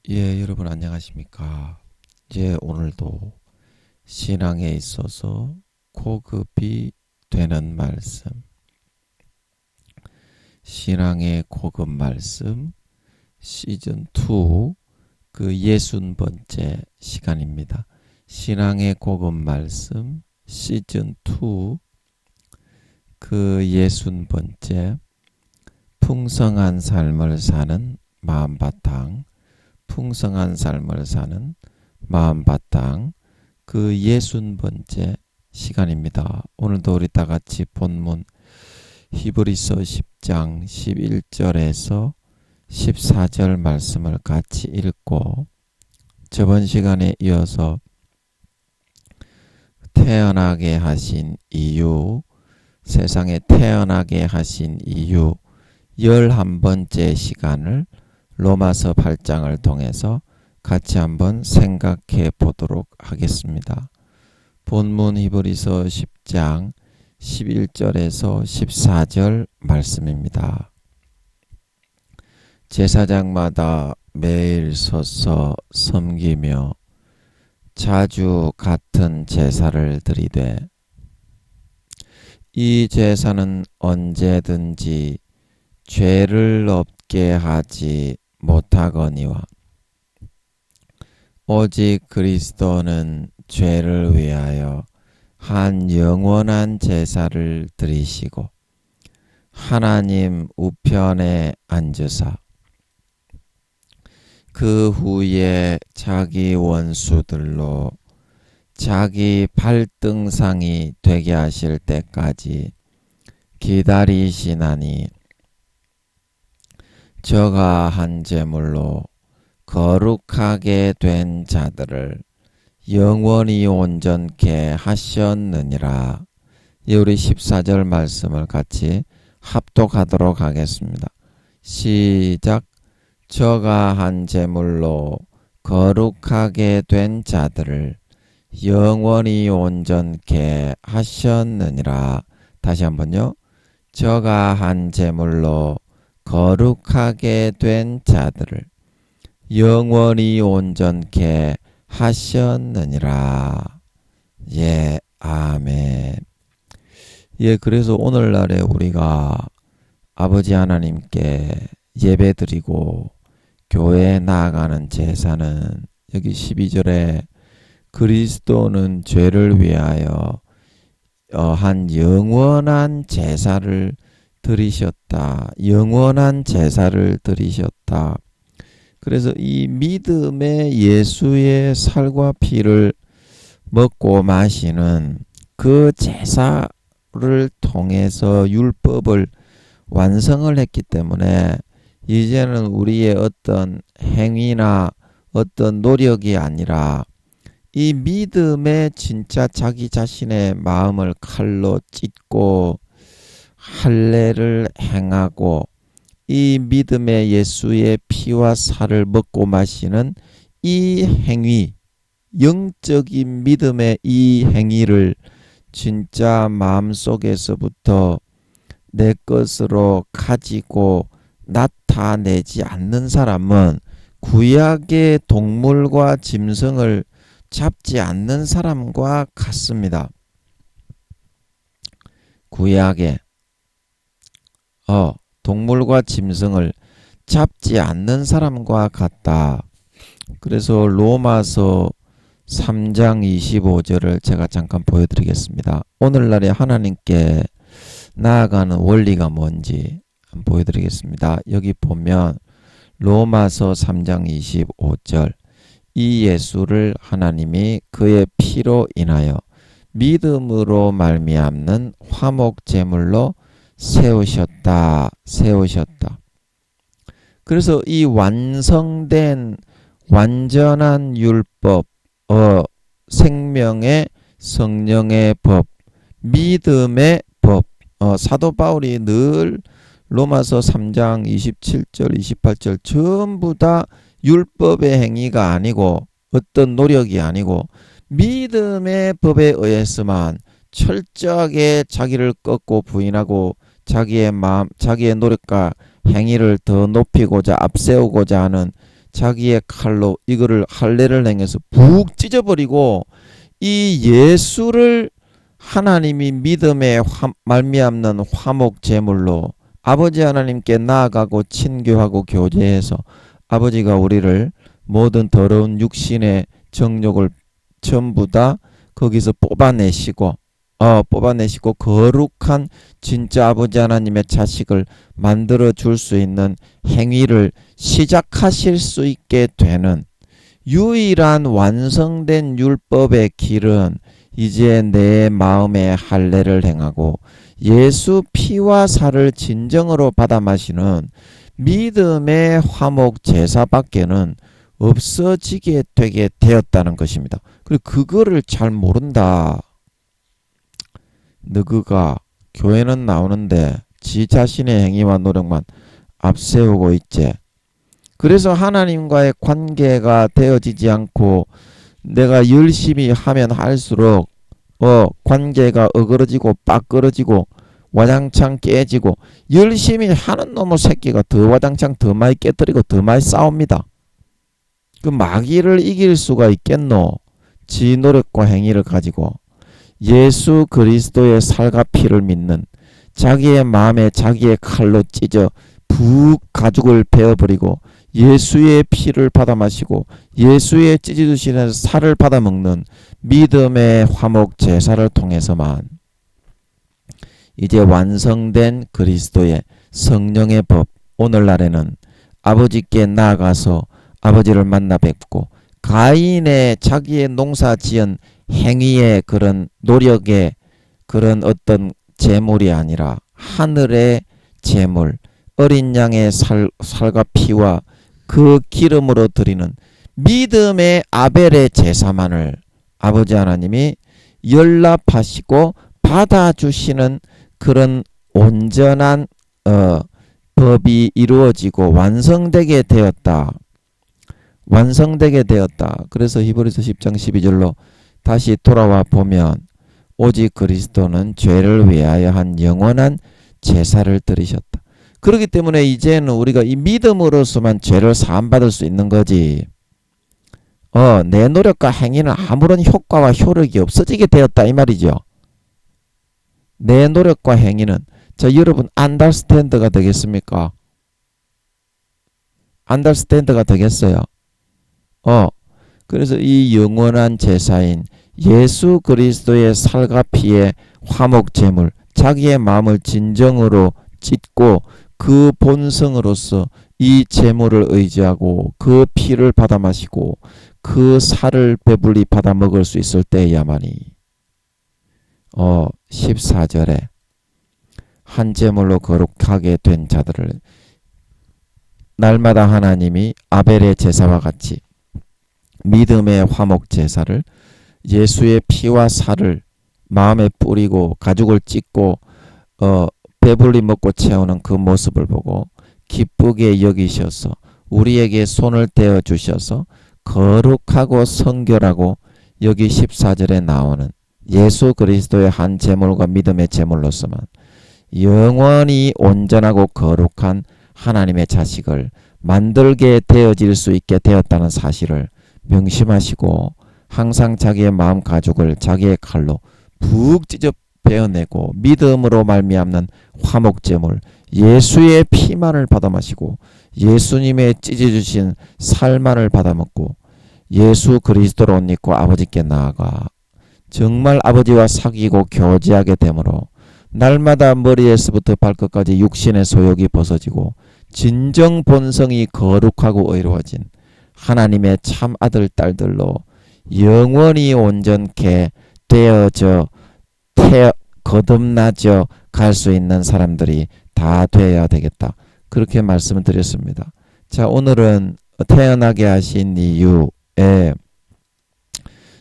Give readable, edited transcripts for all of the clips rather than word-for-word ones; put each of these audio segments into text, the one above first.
예, 여러분 안녕하십니까? 오늘도 신앙에 있어서 고급이 되는 말씀, 신앙의 고급 말씀 시즌 2 그 60번째 시간입니다. 신앙의 고급 말씀 시즌 2 그 60번째 풍성한 삶을 사는 마음바탕, 풍성한 삶을 사는 마음바탕 그 60번째 시간입니다. 오늘도 우리 다 같이 본문 히브리서 10장 11절에서 14절 말씀을 같이 읽고 저번 시간에 이어서 태어나게 하신 이유, 세상에 태어나게 하신 이유 11번째 시간을 로마서 8장을 통해서 같이 한번 생각해 보도록 하겠습니다. 본문 히브리서 10장 11절에서 14절 말씀입니다. 제사장마다 매일 서서 섬기며 자주 같은 제사를 드리되 이 제사는 언제든지 죄를 없게 하지 못하거니와 오직 그리스도는 죄를 위하여 한 영원한 제사를 드리시고 하나님 우편에 앉으사 그 후에 자기 원수들로 자기 발등상이 되게 하실 때까지 기다리시나니 저가 한 제물로 거룩하게 된 자들을 영원히 온전케 하셨느니라. 우리 14절 말씀을 같이 합독하도록 하겠습니다. 시작. 저가 한 제물로 거룩하게 된 자들을 영원히 온전케 하셨느니라. 다시 한번요. 저가 한 제물로 거룩하게 된 자들을 영원히 온전케 하셨느니라. 예, 아멘. 예, 그래서 오늘날에 우리가 아버지 하나님께 예배드리고 교회에 나아가는 제사는 여기 12절에 그리스도는 죄를 위하여 한 영원한 제사를 드리셨다. 영원한 제사를 드리셨다. 그래서 이 믿음의 예수의 살과 피를 먹고 마시는 그 제사를 통해서 율법을 완성을 했기 때문에 이제는 우리의 어떤 행위나 어떤 노력이 아니라 이 믿음의 진짜 자기 자신의 마음을 칼로 찢고 할례를 행하고 이 믿음의 예수의 피와 살을 먹고 마시는 이 행위, 영적인 믿음의 이 행위를 진짜 마음속에서부터 내 것으로 가지고 나타내지 않는 사람은 구약의 동물과 짐승을 잡지 않는 사람과 같습니다. 구약의 동물과 짐승을 잡지 않는 사람과 같다. 그래서 로마서 3장 25절을 제가 잠깐 보여드리겠습니다. 오늘날에 하나님께 나아가는 원리가 뭔지 보여드리겠습니다. 여기 보면 로마서 3장 25절 이 예수를 하나님이 그의 피로 인하여 믿음으로 말미암는 화목제물로 세우셨다. 그래서 이 완성된 완전한 율법, 생명의 성령의 법, 믿음의 법, 사도 바울이 늘 로마서 3장 27절, 28절 전부 다 율법의 행위가 아니고 어떤 노력이 아니고 믿음의 법에 의해서만 철저하게 자기를 꺾고 부인하고 자기의 마음, 자기의 노력과 행위를 더 높이고자 앞세우고자 하는 자기의 칼로 이거를 할례를 행해서 푹 찢어버리고 이 예수를 하나님이 믿음의 말미암는 화목 제물로 아버지 하나님께 나아가고 친교하고 교제해서 아버지가 우리를 모든 더러운 육신의 정욕을 전부 다 거기서 뽑아내시고 거룩한 진짜 아버지 하나님의 자식을 만들어 줄 수 있는 행위를 시작하실 수 있게 되는 유일한 완성된 율법의 길은 이제 내 마음에 할례를 행하고 예수 피와 살을 진정으로 받아 마시는 믿음의 화목 제사밖에는 없어지게 되게 되었다는 것입니다. 그리고 그거를 잘 모른다. 너그가 교회는 나오는데 지 자신의 행위와 노력만 앞세우고 있지. 그래서 하나님과의 관계가 되어지지 않고 내가 열심히 하면 할수록 관계가 어그러지고 빠끄러지고 와장창 깨지고 열심히 하는 놈의 새끼가 더 와장창 더 많이 깨뜨리고 더 많이 싸웁니다. 그 마귀를 이길 수가 있겠노? 지 노력과 행위를 가지고 예수 그리스도의 살과 피를 믿는 자기의 마음에 자기의 칼로 찢어 푹 가죽을 베어버리고 예수의 피를 받아 마시고 예수의 찢어주시는 살을 받아 먹는 믿음의 화목 제사를 통해서만 이제 완성된 그리스도의 성령의 법, 오늘날에는 아버지께 나아가서 아버지를 만나 뵙고 가인의 자기의 농사 지은 행위의 그런 노력의 그런 어떤 제물이 아니라 하늘의 제물, 어린 양의 살과 피와 그 기름으로 드리는 믿음의 아벨의 제사만을 아버지 하나님이 연락하시고 받아주시는 그런 온전한 법이 이루어지고 완성되게 되었다. 그래서 히브리서 10장 12절로 다시 돌아와 보면 오직 그리스도는 죄를 위하여 한 영원한 제사를 드리셨다. 그렇기 때문에 이제는 우리가 이 믿음으로서만 죄를 사함받을 수 있는 거지. 내 노력과 행위는 아무런 효과와 효력이 없어지게 되었다 이 말이죠. 내 노력과 행위는 여러분 안더스탠드가 되겠습니까? 안더스탠드가 되겠어요. 그래서 이 영원한 제사인 예수 그리스도의 살과 피의 화목 제물, 자기의 마음을 진정으로 찢고 그 본성으로서 이 제물을 의지하고 그 피를 받아 마시고 그 살을 배불리 받아 먹을 수 있을 때야만이 14절에 한 제물로 거룩하게 된 자들을 날마다 하나님이 아벨의 제사와 같이 믿음의 화목 제사를 예수의 피와 살을 마음에 뿌리고 가죽을 찢고 배불리 먹고 채우는 그 모습을 보고 기쁘게 여기셔서 우리에게 손을 떼어 주셔서 거룩하고 성결하고 여기 14절에 나오는 예수 그리스도의 한 제물과 믿음의 제물로서만 영원히 온전하고 거룩한 하나님의 자식을 만들게 되어질 수 있게 되었다는 사실을 명심하시고 항상 자기의 마음 가죽을 자기의 칼로 푹 찢어 베어내고 믿음으로 말미암는 화목제물 예수의 피만을 받아 마시고 예수님의 찢어주신 살만을 받아 먹고 예수 그리스도로 옷 입고 아버지께 나아가 정말 아버지와 사귀고 교제하게 되므로 날마다 머리에서부터 발끝까지 육신의 소욕이 벗어지고 진정 본성이 거룩하고 의로워진 하나님의 참 아들 딸들로 영원히 온전케 되어져 거듭나져 갈 수 있는 사람들이 다 되어야 되겠다. 그렇게 말씀을 드렸습니다. 자, 오늘은 태어나게 하신 이유에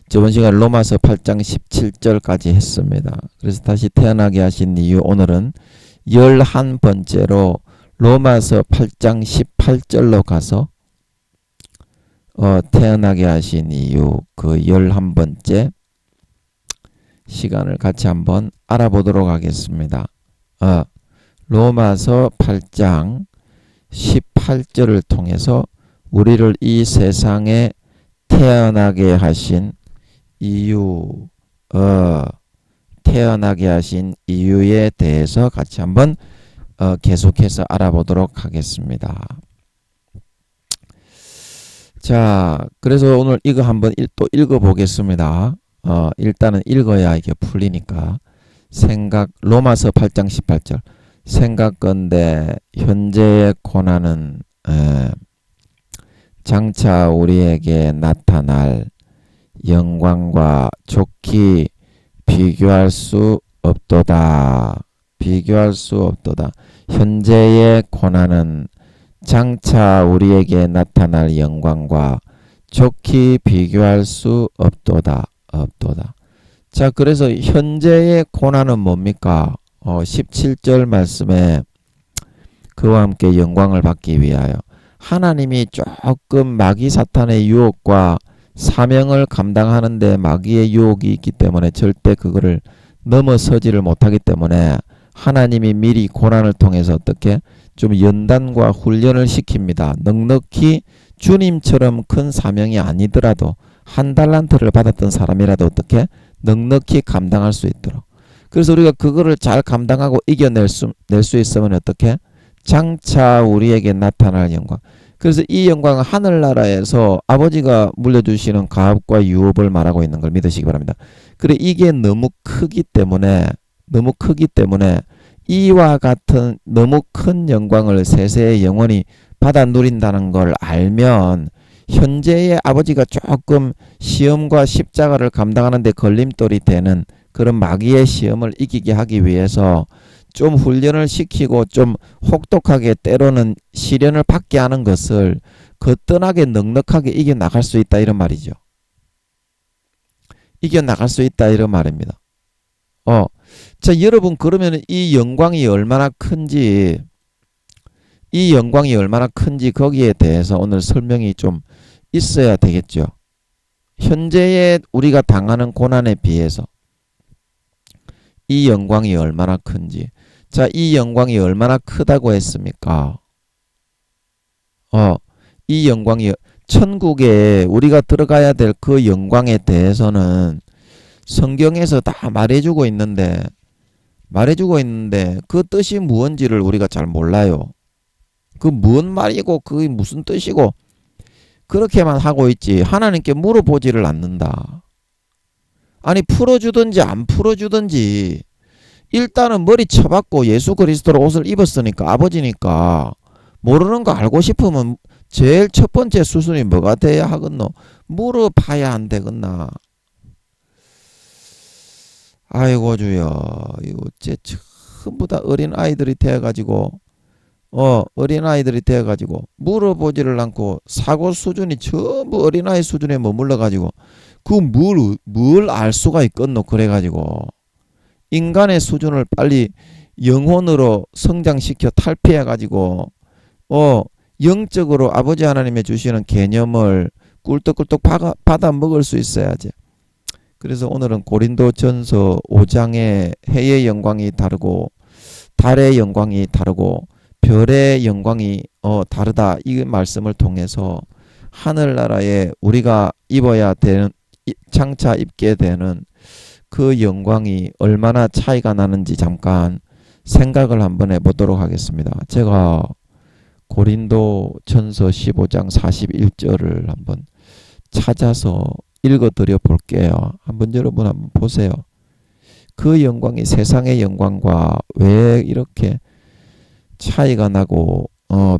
저번 시간 로마서 8장 17절까지 했습니다. 그래서 다시 태어나게 하신 이유 오늘은 11번째로 로마서 8장 18절로 가서 태어나게 하신 이유 그 11번째 시간을 같이 한번 알아보도록 하겠습니다. 로마서 8장 18절을 통해서 우리를 이 세상에 태어나게 하신 이유, 태어나게 하신 이유에 대해서 같이 한번 계속해서 알아보도록 하겠습니다. 자, 그래서 오늘 이거 한번 또 읽어보겠습니다. 일단은 읽어야 이게 풀리니까. 로마서 8장 18절. 생각건대 현재의 고난은 장차 우리에게 나타날 영광과 좋게 비교할 수 없도다. 비교할 수 없도다. 현재의 고난은 장차 우리에게 나타날 영광과 좋게 비교할 수 없도다. 없도다. 자, 그래서 현재의 고난은 뭡니까? 17절 말씀에 그와 함께 영광을 받기 위하여 하나님이 조금 마귀 사탄의 유혹과 사명을 감당하는데 마귀의 유혹이 있기 때문에 절대 그거를 넘어서지를 못하기 때문에 하나님이 미리 고난을 통해서 어떻게 좀 연단과 훈련을 시킵니다. 넉넉히 주님처럼 큰 사명이 아니더라도 한 달란트를 받았던 사람이라도 어떻게 넉넉히 감당할 수 있도록. 그래서 우리가 그거를 잘 감당하고 이겨낼 수 있으면 어떻게? 장차 우리에게 나타날 영광. 그래서 이 영광은 하늘나라에서 아버지가 물려주시는 가업과 유업을 말하고 있는 걸 믿으시기 바랍니다. 그래 이게 너무 크기 때문에 이와 같은 너무 큰 영광을 세세에 영원히 받아 누린다는 걸 알면 현재의 아버지가 조금 시험과 십자가를 감당하는 데 걸림돌이 되는 그런 마귀의 시험을 이기게 하기 위해서 좀 훈련을 시키고 좀 혹독하게 때로는 시련을 받게 하는 것을 거뜬하게 넉넉하게 이겨나갈 수 있다 이런 말이죠. 이겨나갈 수 있다 이런 말입니다. 자, 여러분 그러면 이 영광이 얼마나 큰지 거기에 대해서 오늘 설명이 좀 있어야 되겠죠. 현재의 우리가 당하는 고난에 비해서 이 영광이 얼마나 큰지. 자, 이 영광이 얼마나 크다고 했습니까? 이 영광이 천국에 우리가 들어가야 될 그 영광에 대해서는 성경에서 다 말해주고 있는데 그 뜻이 무언지를 우리가 잘 몰라요. 그 뭔 말이고 그게 무슨 뜻이고 그렇게만 하고 있지 하나님께 물어보지를 않는다. 아니 풀어주든지 안 풀어주든지 일단은 머리 쳐박고 예수 그리스도로 옷을 입었으니까 아버지니까 모르는 거 알고 싶으면 제일 첫 번째 수순이 뭐가 돼야 하겠노? 물어봐야 안 되겠나? 아이고 주여 이거 어째 전부 다 어린아이들이 되어가지고 물어보지를 않고 사고 수준이 전부 어린아이 수준에 머물러가지고 그 뭘 알 수가 있겠노? 그래가지고 인간의 수준을 빨리 영혼으로 성장시켜 탈피해가지고 영적으로 아버지 하나님의 주시는 개념을 꿀떡꿀떡 받아 먹을 수 있어야지. 그래서 오늘은 고린도전서 5장의 해의 영광이 다르고 달의 영광이 다르고 별의 영광이 다르다 이 말씀을 통해서 하늘나라에 우리가 입어야 되는 장차 입게 되는 그 영광이 얼마나 차이가 나는지 잠깐 생각을 한번 해보도록 하겠습니다. 제가 고린도전서 15장 41절을 한번 찾아서 읽어드려 볼게요. 여러분 한번 보세요. 그 영광이 세상의 영광과 왜 이렇게 차이가 나고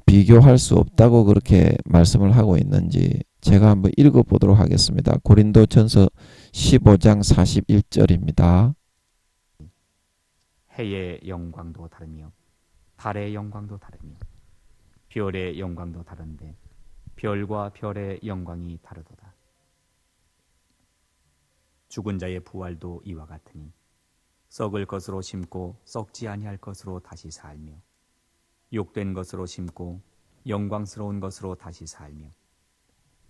비교할 수 없다고 그렇게 말씀을 하고 있는지 제가 한번 읽어보도록 하겠습니다. 고린도전서 15장 41절입니다. 해의 영광도 다르며 달의 영광도 다르며 별의 영광도 다른데 별과 별의 영광이 다르도다. 죽은 자의 부활도 이와 같으니 썩을 것으로 심고 썩지 아니할 것으로 다시 살며 욕된 것으로 심고 영광스러운 것으로 다시 살며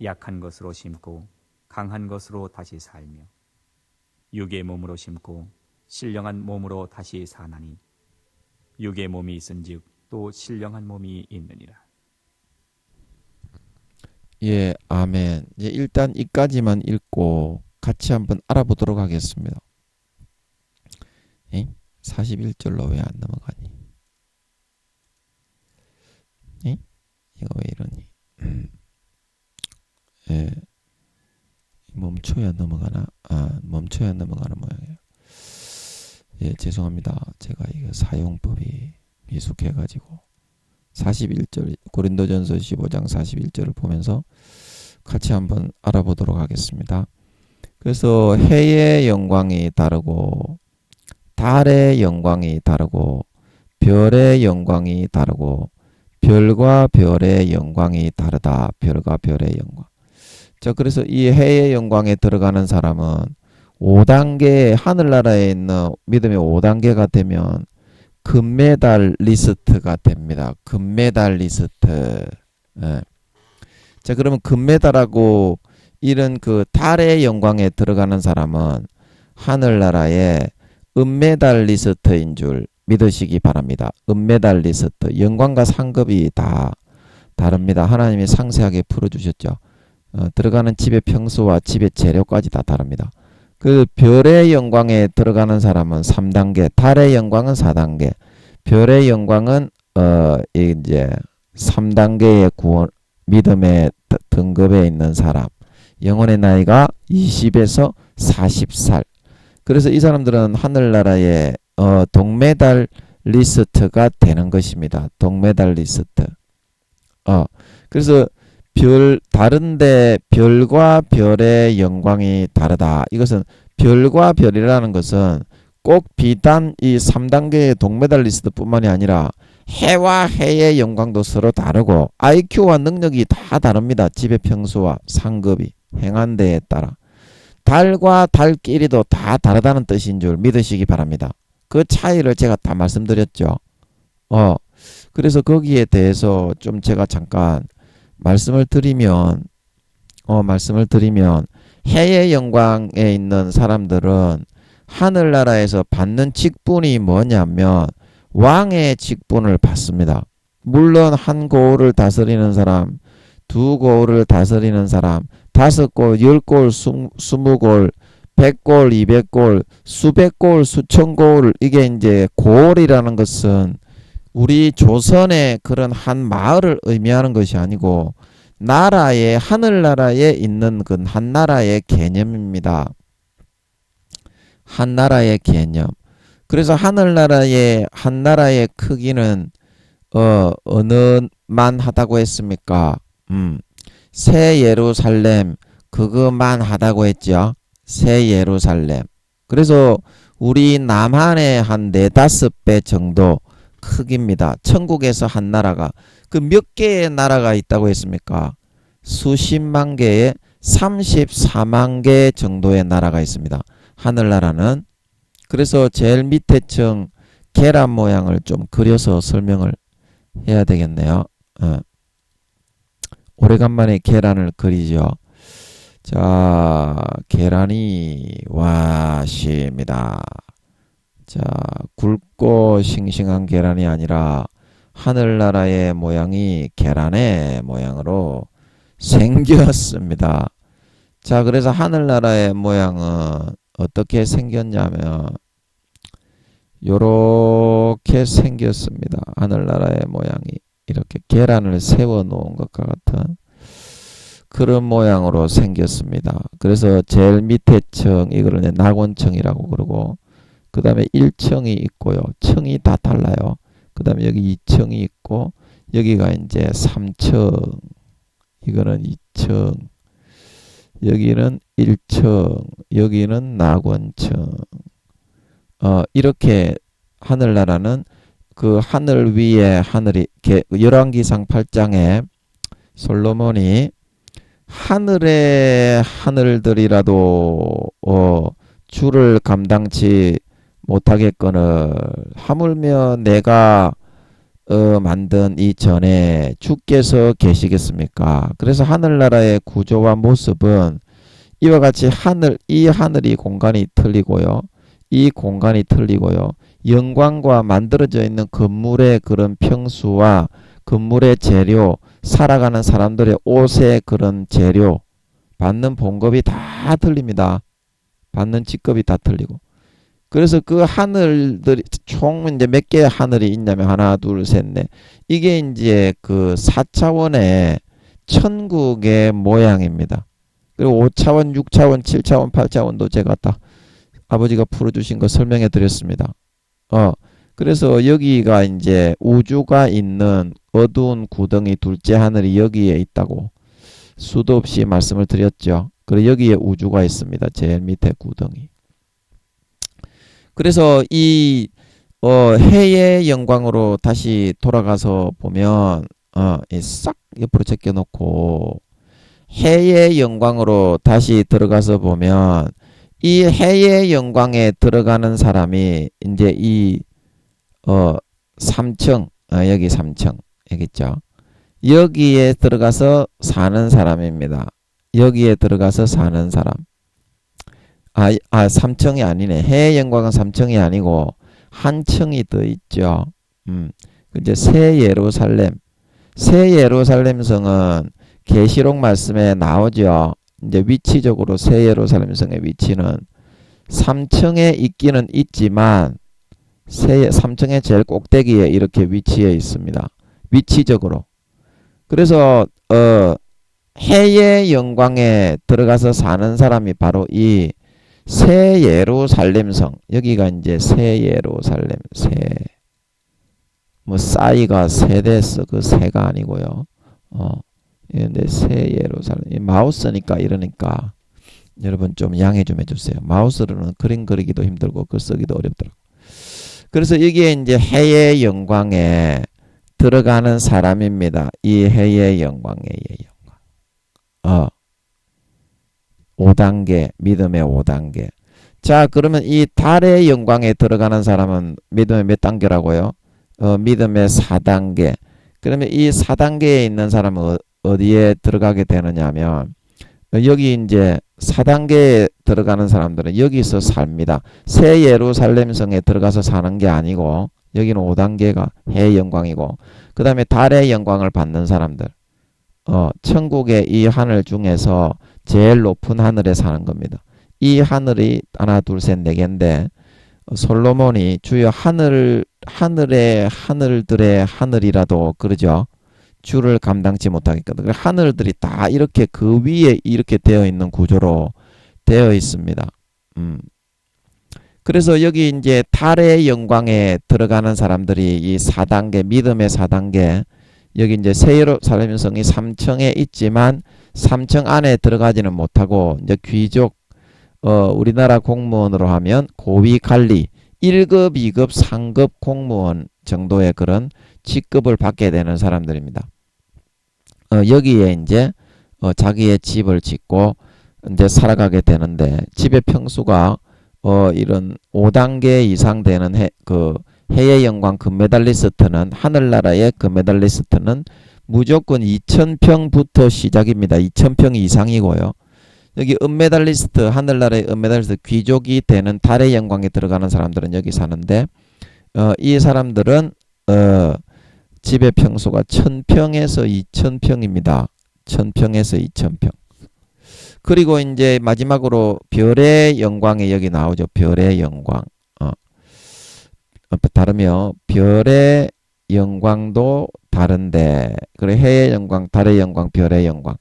약한 것으로 심고 강한 것으로 다시 살며 육의 몸으로 심고 신령한 몸으로 다시 사나니 육의 몸이 있은즉 또 신령한 몸이 있느니라. 예, 아멘. 이제 일단 이까지만 읽고 같이 한번 알아보도록 하겠습니다. 41절로 왜 안 넘어가니? 이거 왜 이러니? 예, 멈춰야 넘어가나? 멈춰야 넘어가는 모양이에요. 예, 죄송합니다. 제가 이거 사용법이 미숙해가지고 41절 고린도전서 15장 41절을 보면서 같이 한번 알아보도록 하겠습니다. 그래서 해의 영광이 다르고 달의 영광이 다르고 별의 영광이 다르고 별과 별의 영광이 다르다. 별과 별의 영광. 자, 그래서 이 해의 영광에 들어가는 사람은 5단계 하늘나라에 있는 믿음의 5단계가 되면 금메달리스트가 됩니다. 금메달리스트. 예. 자, 그러면 금메달하고 이런 그 달의 영광에 들어가는 사람은 하늘나라의 은메달리스트인 줄 믿으시기 바랍니다. 은메달리스트. 영광과 상급이 다 다릅니다. 하나님이 상세하게 풀어주셨죠. 들어가는 집의 평수와 집의 재료까지 다 다릅니다. 그 별의 영광에 들어가는 사람은 3단계, 달의 영광은 4단계, 별의 영광은 이제 3단계의 구원 믿음의 등급에 있는 사람. 영혼의 나이가 20에서 40살. 그래서 이 사람들은 하늘나라의 동메달리스트가 되는 것입니다. 동메달리스트. 그래서 다른데 별과 별의 영광이 다르다. 이것은 별과 별이라는 것은 꼭 비단 이 3단계의 동메달리스트 뿐만이 아니라 해와 해의 영광도 서로 다르고 IQ와 능력이 다 다릅니다. 집의 평수와 상급이 행한 데에 따라. 달과 달끼리도 다 다르다는 뜻인 줄 믿으시기 바랍니다. 그 차이를 제가 다 말씀드렸죠. 그래서 거기에 대해서 좀 제가 잠깐 말씀을 드리면 해의 영광에 있는 사람들은 하늘나라에서 받는 직분이 뭐냐면 왕의 직분을 받습니다. 물론 한 고을을 다스리는 사람, 두 고을을 다스리는 사람, 5골, 10골, 20골, 100골, 200골, 수백골, 수천골, 이게 이제 고을이라는 것은 우리 조선의 그런 한 마을을 의미하는 것이 아니고 나라의 하늘나라에 있는 그 한 나라의 개념입니다. 한 나라의 개념. 그래서 하늘나라의 한 나라의 크기는 어느만 하다고 했습니까? 새 예루살렘 그거만 하다고 했죠. 새 예루살렘. 그래서 우리 남한의 한 4-5배 정도 크기입니다. 천국에서 한 나라가 그 몇 개의 나라가 있다고 했습니까? 수십만 개의 34만 개 정도의 나라가 있습니다. 하늘나라는. 그래서 제일 밑에 층 계란 모양을 좀 그려서 설명을 해야 되겠네요. 오래간만에 계란을 그리죠. 자, 계란이 와십니다. 자, 굵고 싱싱한 계란이 아니라 하늘나라의 모양이 계란의 모양으로 생겼습니다. 자, 그래서 하늘나라의 모양은 어떻게 생겼냐면 요렇게 생겼습니다. 하늘나라의 모양이 이렇게 계란을 세워 놓은 것과 같은 그런 모양으로 생겼습니다. 그래서 제일 밑에 층 이거를 낙원층이라고 그러고 그 다음에 1층이 있고요. 층이 다 달라요. 그 다음에 여기 2층이 있고 여기가 이제 3층, 이거는 2층, 여기는 1층, 여기는 낙원층. 이렇게 하늘나라는 그 하늘 위에 하늘이 열왕기상 8장에 솔로몬이 하늘의 하늘들이라도 주를 감당치 못하겠거늘 하물며 내가 만든 이 전에 주께서 계시겠습니까? 그래서 하늘나라의 구조와 모습은 이와 같이 이 하늘이 공간이 틀리고요. 이 공간이 틀리고요. 영광과 만들어져 있는 건물의 그런 평수와 건물의 재료, 살아가는 사람들의 옷의 그런 재료, 받는 봉급이 다 틀립니다. 받는 직급이 다 틀리고. 그래서 그 하늘들이 총 이제 몇 개의 하늘이 있냐면 하나, 둘, 셋, 넷. 이게 이제 그 4차원의 천국의 모양입니다. 그리고 5차원, 6차원, 7차원, 8차원도 제가 다 아버지가 풀어주신 거 설명해 드렸습니다. 그래서 여기가 이제 우주가 있는 어두운 구덩이 둘째 하늘이 여기에 있다고 수도 없이 말씀을 드렸죠. 그리고 여기에 우주가 있습니다. 제일 밑에 구덩이. 그래서 이 해의 영광으로 다시 돌아가서 보면 싹 옆으로 제껴 놓고 해의 영광으로 다시 들어가서 보면 이 해의 영광에 들어가는 사람이 이제 이 3층 여기 3층 여기 있죠. 여기에 들어가서 사는 사람입니다. 여기에 들어가서 사는 사람. 3층이 아니네. 해의 영광은 3층이 아니고 한 층이 더 있죠. 이제 새 예루살렘. 새 예루살렘 성은 계시록 말씀에 나오죠. 이제 위치적으로 새 예루살렘 성의 위치는 3층에 있기는 있지만 3층의 제일 꼭대기에 이렇게 위치해 있습니다. 위치적으로. 그래서 해의 영광에 들어가서 사는 사람이 바로 이 새 예루살렘 성. 여기가 이제 새 예루살렘 싸이가 세대서 그 새가 아니고요. 근데 새 예루살렘. 마우스니까 이러니까 여러분 좀 양해 좀 해주세요. 마우스로는 그림 그리기도 힘들고 글 쓰기도 어렵더라고. 그래서 이게 이제 해의 영광에 들어가는 사람입니다. 이 해의 영광의 영광. 5단계, 믿음의 5단계. 자, 그러면 이 달의 영광에 들어가는 사람은 믿음의 몇 단계라고요? 믿음의 4단계. 그러면 이 4단계에 있는 사람은 어디에 들어가게 되느냐 하면 여기 이제 4단계에 들어가는 사람들은 여기서 삽니다. 새 예루살렘 성에 들어가서 사는 게 아니고 여기는 5단계가 해의 영광이고 그 다음에 달의 영광을 받는 사람들. 천국의 이 하늘 중에서 제일 높은 하늘에 사는 겁니다. 이 하늘이 하나, 둘, 셋, 네 개인데 솔로몬이 주여 하늘의 하늘들의 하늘이라도 그러죠. 주를 감당치 못하겠거든. 하늘들이 다 이렇게 그 위에 이렇게 되어 있는 구조로 되어 있습니다. 그래서 여기 이제 달의 영광에 들어가는 사람들이 이 4단계, 믿음의 4단계, 여기 이제 새 예루살렘 성이 3층에 있지만 3층 안에 들어가지는 못하고 이제 귀족, 우리나라 공무원으로 하면 고위 관리, 1급, 2급, 3급 공무원 정도의 그런 직급을 받게 되는 사람들입니다. 여기에 이제 자기의 집을 짓고 이제 살아가게 되는데 집의 평수가 이런 5단계 이상 되는 해의 영광 금메달리스트는 하늘나라의 금메달리스트는 무조건 2000평부터 시작입니다. 2000평 이상이고요. 여기 은메달리스트 하늘나라의 은메달리스트 귀족이 되는 달의 영광에 들어가는 사람들은 여기 사는데 이 사람들은 집의 평수가 1000평에서 2000평입니다. 1000평에서 2000평. 그리고 이제 마지막으로 별의 영광이 여기 나오죠. 별의 영광. 다르며 별의 영광도 다른데 그래 해의 영광, 달의 영광, 별의 영광.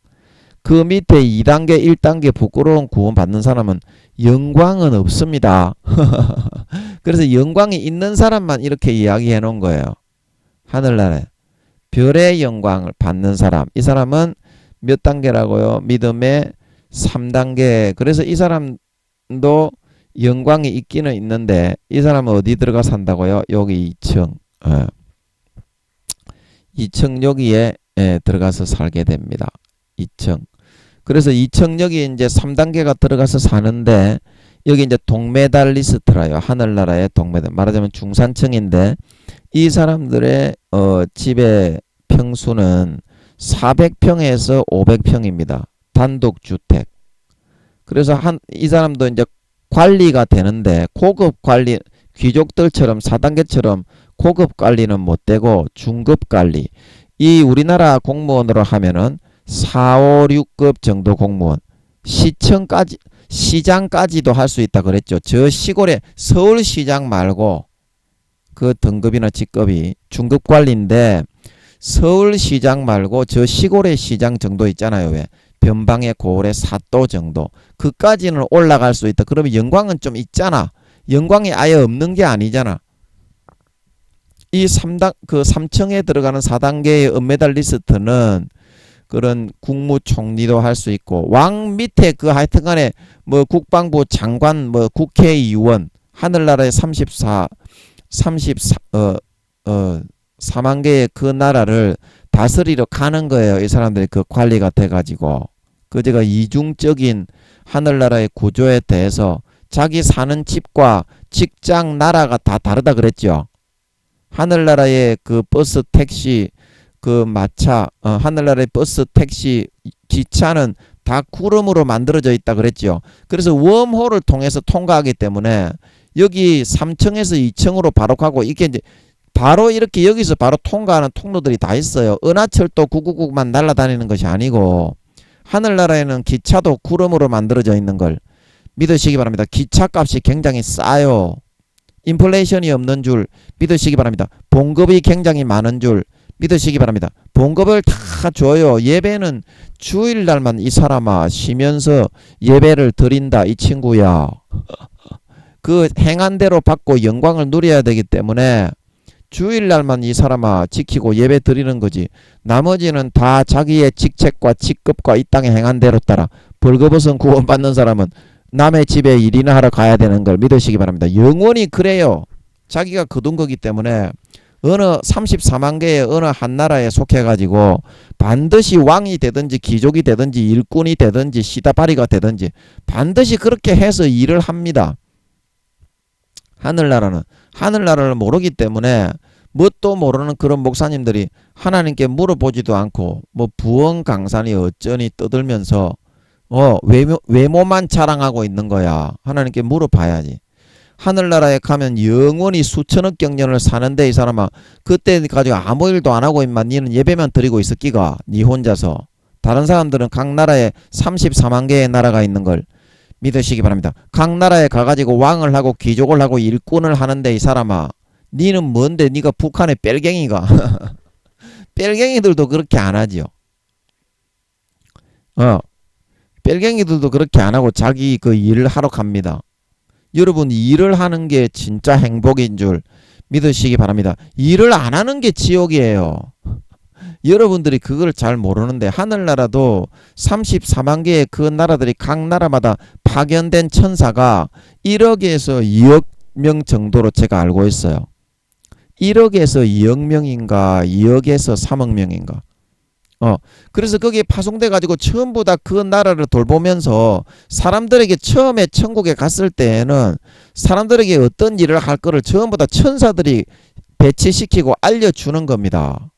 그 밑에 2단계, 1단계 부끄러운 구원 받는 사람은 영광은 없습니다. 그래서 영광이 있는 사람만 이렇게 이야기해 놓은 거예요. 하늘나라에 별의 영광을 받는 사람, 이 사람은 몇 단계라고요? 믿음의 3단계. 그래서 이 사람도 영광이 있기는 있는데 이 사람은 어디 들어가 산다고요? 여기 2층. 2층 여기에 들어가서 살게 됩니다. 2층. 그래서 2층 여기 이제 3단계가 들어가서 사는데 여기 이제 동메달리스트라요. 하늘나라의 동메달. 말하자면 중산층인데 이 사람들의 집의 평수는 400평에서 500평입니다. 단독주택. 그래서 이 사람도 이제 관리가 되는데 고급 관리, 귀족들처럼 4단계처럼 고급 관리는 못 되고 중급 관리. 이 우리나라 공무원으로 하면은 4, 5, 6급 정도 공무원, 시청까지, 시장까지도 할 수 있다 그랬죠. 저 시골에 서울시장 말고 그 등급이나 직급이 중급관리인데 서울시장 말고 저 시골의 시장 정도 있잖아요. 왜? 변방의 고을의 사도 정도. 그까지는 올라갈 수 있다. 그러면 영광은 좀 있잖아. 영광이 아예 없는 게 아니잖아. 이 3당, 그 3층에 들어가는 4단계의 은메달리스트는 그런 국무총리도 할 수 있고, 왕 밑에 그 하여튼 간에 뭐 국방부 장관, 뭐 국회의원, 하늘나라의 4만 개의 그 나라를 다스리러 가는 거예요. 이 사람들이 그 관리가 돼가지고. 그 제가 이중적인 하늘나라의 구조에 대해서 자기 사는 집과 직장 나라가 다 다르다 그랬죠. 하늘나라의 그 버스 택시 그 마차 하늘나라의 버스 택시 기차는 다 구름으로 만들어져 있다 그랬죠. 그래서 웜홀을 통해서 통과하기 때문에 여기 3층에서 2층으로 바로 가고 이게 이제 바로 이렇게 여기서 바로 통과하는 통로들이 다 있어요. 은하철도 999만 날아다니는 것이 아니고 하늘나라에는 기차도 구름으로 만들어져 있는 걸 믿으시기 바랍니다. 기차값이 굉장히 싸요. 인플레이션이 없는 줄 믿으시기 바랍니다. 봉급이 굉장히 많은 줄 믿으시기 바랍니다. 봉급을 다 줘요. 예배는 주일날만 이 사람아 쉬면서 예배를 드린다 이 친구야. 그 행한 대로 받고 영광을 누려야 되기 때문에 주일날만 이 사람아 지키고 예배 드리는 거지. 나머지는 다 자기의 직책과 직급과 이 땅의 행한 대로 따라 벌거벗은 구원받는 사람은 남의 집에 일이나 하러 가야 되는 걸 믿으시기 바랍니다. 영원히 그래요. 자기가 거둔 거기 때문에 어느 34만 개의 어느 한 나라에 속해가지고 반드시 왕이 되든지 귀족이 되든지 일꾼이 되든지 시다바리가 되든지 반드시 그렇게 해서 일을 합니다. 하늘나라를 모르기 때문에 뭣도 모르는 그런 목사님들이 하나님께 물어보지도 않고 뭐 부엉 강산이 어쩌니 떠들면서 외모만 자랑하고 있는 거야. 하나님께 물어봐야지. 하늘나라에 가면 영원히 수천억 경년을 사는데 이 사람아 그때 가지고 아무 일도 안 하고 임마 니는 예배만 드리고 있었기가 니 혼자서. 다른 사람들은 각 나라에 34만 개의 나라가 있는 걸 믿으시기 바랍니다. 각 나라에 가가지고 왕을 하고 귀족을 하고 일꾼을 하는데 이 사람아 니는 뭔데 니가 북한의 뺄갱이가 뺄갱이들도 그렇게 안 하지요. 뺄갱이들도 그렇게 안 하고 자기 그 일을 하러 갑니다. 여러분 일을 하는 게 진짜 행복인 줄 믿으시기 바랍니다. 일을 안 하는 게 지옥이에요. 여러분들이 그걸 잘 모르는데 하늘나라도 34만 개의 그 나라들이 각 나라마다 파견된 천사가 1억에서 2억 명 정도로 제가 알고 있어요. 1억에서 2억 명인가 2억에서 3억 명인가. 그래서 거기에 파송돼 가지고 전부 다 그 나라를 돌보면서 사람들에게 처음에 천국에 갔을 때에는 사람들에게 어떤 일을 할 거를 전부 다 천사들이 배치시키고 알려주는 겁니다.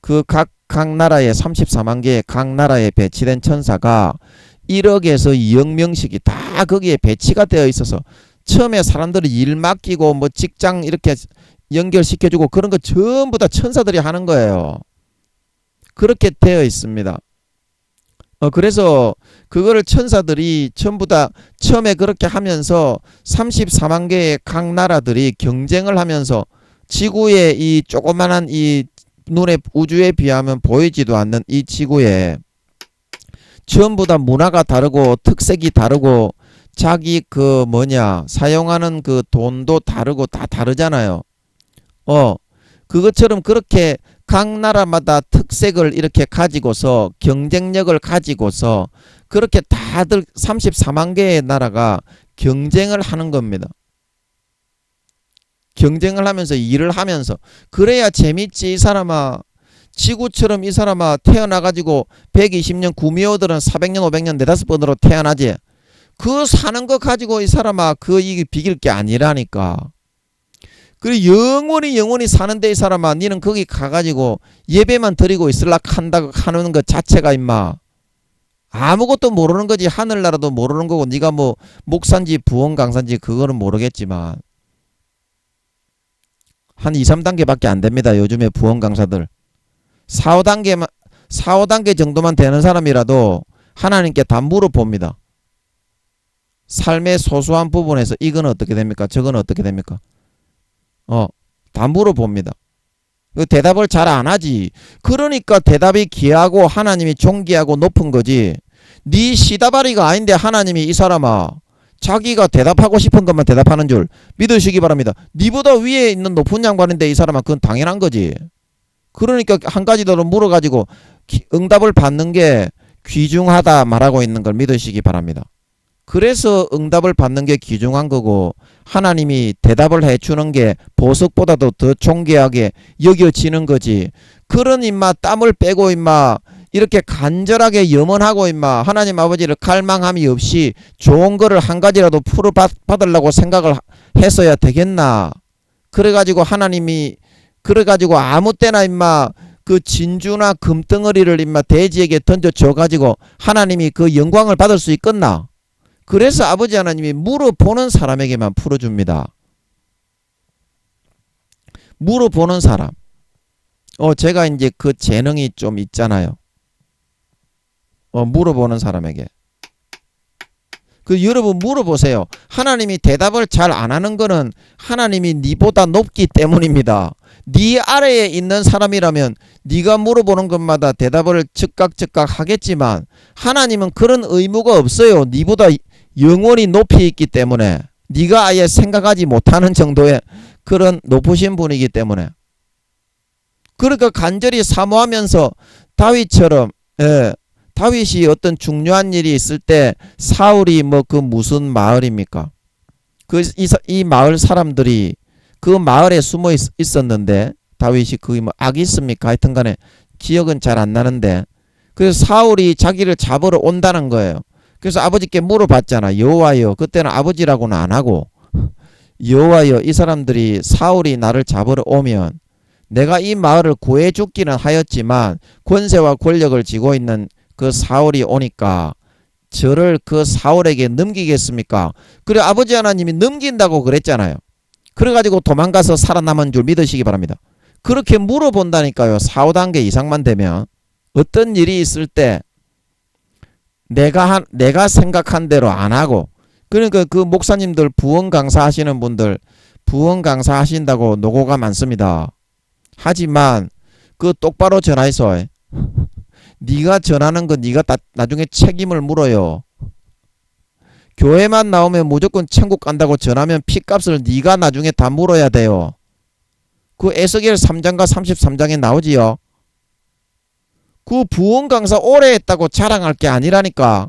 그 각 나라에 34만 개의 각 나라에 배치된 천사가 1억에서 2억 명씩이 다 거기에 배치가 되어 있어서 처음에 사람들이 일 맡기고 뭐 직장 이렇게 연결시켜주고 그런 거 전부 다 천사들이 하는 거예요. 그렇게 되어 있습니다. 그래서 그거를 천사들이 전부 다 처음에 그렇게 하면서 34만 개의 각 나라들이 경쟁을 하면서 지구의 이 조그만한 이 눈에 우주에 비하면 보이지도 않는 이 지구에 전부 다 문화가 다르고 특색이 다르고 자기 그 사용하는 그 돈도 다르고 다 다르잖아요. 그것처럼 그렇게 각 나라마다 특색을 이렇게 가지고서 경쟁력을 가지고서 그렇게 다들 34만 개의 나라가 경쟁을 하는 겁니다. 경쟁을 하면서 일을 하면서 그래야 재밌지. 이 사람아 지구처럼 이 사람아 태어나가지고 120년 구미호들은 400년 500년 4-5번으로 태어나지. 그 사는 거 가지고 이 사람아 이게 비길 게 아니라니까. 그리고 영원히 사는데 이 사람아 니는 거기 가가지고 예배만 드리고 있을라 한다고 하는 것 자체가 임마 아무것도 모르는 거지. 하늘나라도 모르는 거고 니가 뭐 목산지 부엉 강산지 그거는 모르겠지만 한 2, 3단계밖에 안 됩니다. 요즘에 부엉 강사들 4, 5단계만 4, 5단계 정도만 되는 사람이라도 하나님께 다 물어봅니다. 삶의 소소한 부분에서 이건 어떻게 됩니까? 저건 어떻게 됩니까? 다 물어봅니다. 그 대답을 잘 안 하지. 그러니까 대답이 귀하고 하나님이 존귀하고 높은 거지. 네 시다바리가 아닌데 하나님이 이 사람아 자기가 대답하고 싶은 것만 대답하는 줄 믿으시기 바랍니다. 네보다 위에 있는 높은 양반인데 이 사람아 그건 당연한 거지. 그러니까 한 가지 더 물어가지고 응답을 받는 게 귀중하다 말하고 있는 걸 믿으시기 바랍니다. 그래서 응답을 받는 게 귀중한 거고 하나님이 대답을 해주는 게 보석보다도 더 존귀하게 여겨지는 거지. 그런 임마 땀을 빼고 임마 이렇게 간절하게 염원하고 임마 하나님 아버지를 갈망함이 없이 좋은 거를 한 가지라도 풀어 받으려고 생각을 했어야 되겠나. 그래가지고 하나님이 그래가지고 아무 때나 임마 그 진주나 금덩어리를 임마 돼지에게 던져줘가지고 하나님이 그 영광을 받을 수 있겠나. 그래서 아버지 하나님이 물어보는 사람에게만 풀어줍니다. 물어보는 사람. 제가 이제 그 재능이 좀 있잖아요. 물어보는 사람에게. 여러분 물어보세요. 하나님이 대답을 잘 안 하는 거는 하나님이 니보다 높기 때문입니다. 네 아래에 있는 사람이라면 네가 물어보는 것마다 대답을 즉각 하겠지만 하나님은 그런 의무가 없어요. 니보다 영원히 높이 있기 때문에 네가 아예 생각하지 못하는 정도의 그런 높으신 분이기 때문에 그러니까 간절히 사모하면서 다윗처럼 다윗이 어떤 중요한 일이 있을 때 사울이 뭐 그 무슨 마을입니까? 이 마을 사람들이 그 마을에 숨어 있었는데 다윗이 거기 뭐 악이 있습니까? 하여튼 간에 기억은 잘 안 나는데 그래서 사울이 자기를 잡으러 온다는 거예요. 그래서 아버지께 물어봤잖아. 여호와여. 그때는 아버지라고는 안 하고 여호와여 이 사람들이 사울이 나를 잡으러 오면 내가 이 마을을 구해 죽기는 하였지만 권세와 권력을 쥐고 있는 그 사울이 오니까 저를 그 사울에게 넘기겠습니까? 그래 아버지 하나님이 넘긴다고 그랬잖아요. 그래가지고 도망가서 살아남은 줄 믿으시기 바랍니다. 그렇게 물어본다니까요. 4, 5단계 이상만 되면 어떤 일이 있을 때 내가 생각한 대로 안 하고 그러니까 그 목사님들 부흥 강사 하시는 분들 부흥 강사 하신다고 노고가 많습니다. 하지만 그 똑바로 전화해서 네가 전하는 거 네가 나중에 책임을 물어요. 교회만 나오면 무조건 천국 간다고 전하면 피값을 네가 나중에 다 물어야 돼요. 그 에스겔 3장과 33장에 나오지요. 그 부흥 강사 오래 했다고 자랑할 게 아니라니까.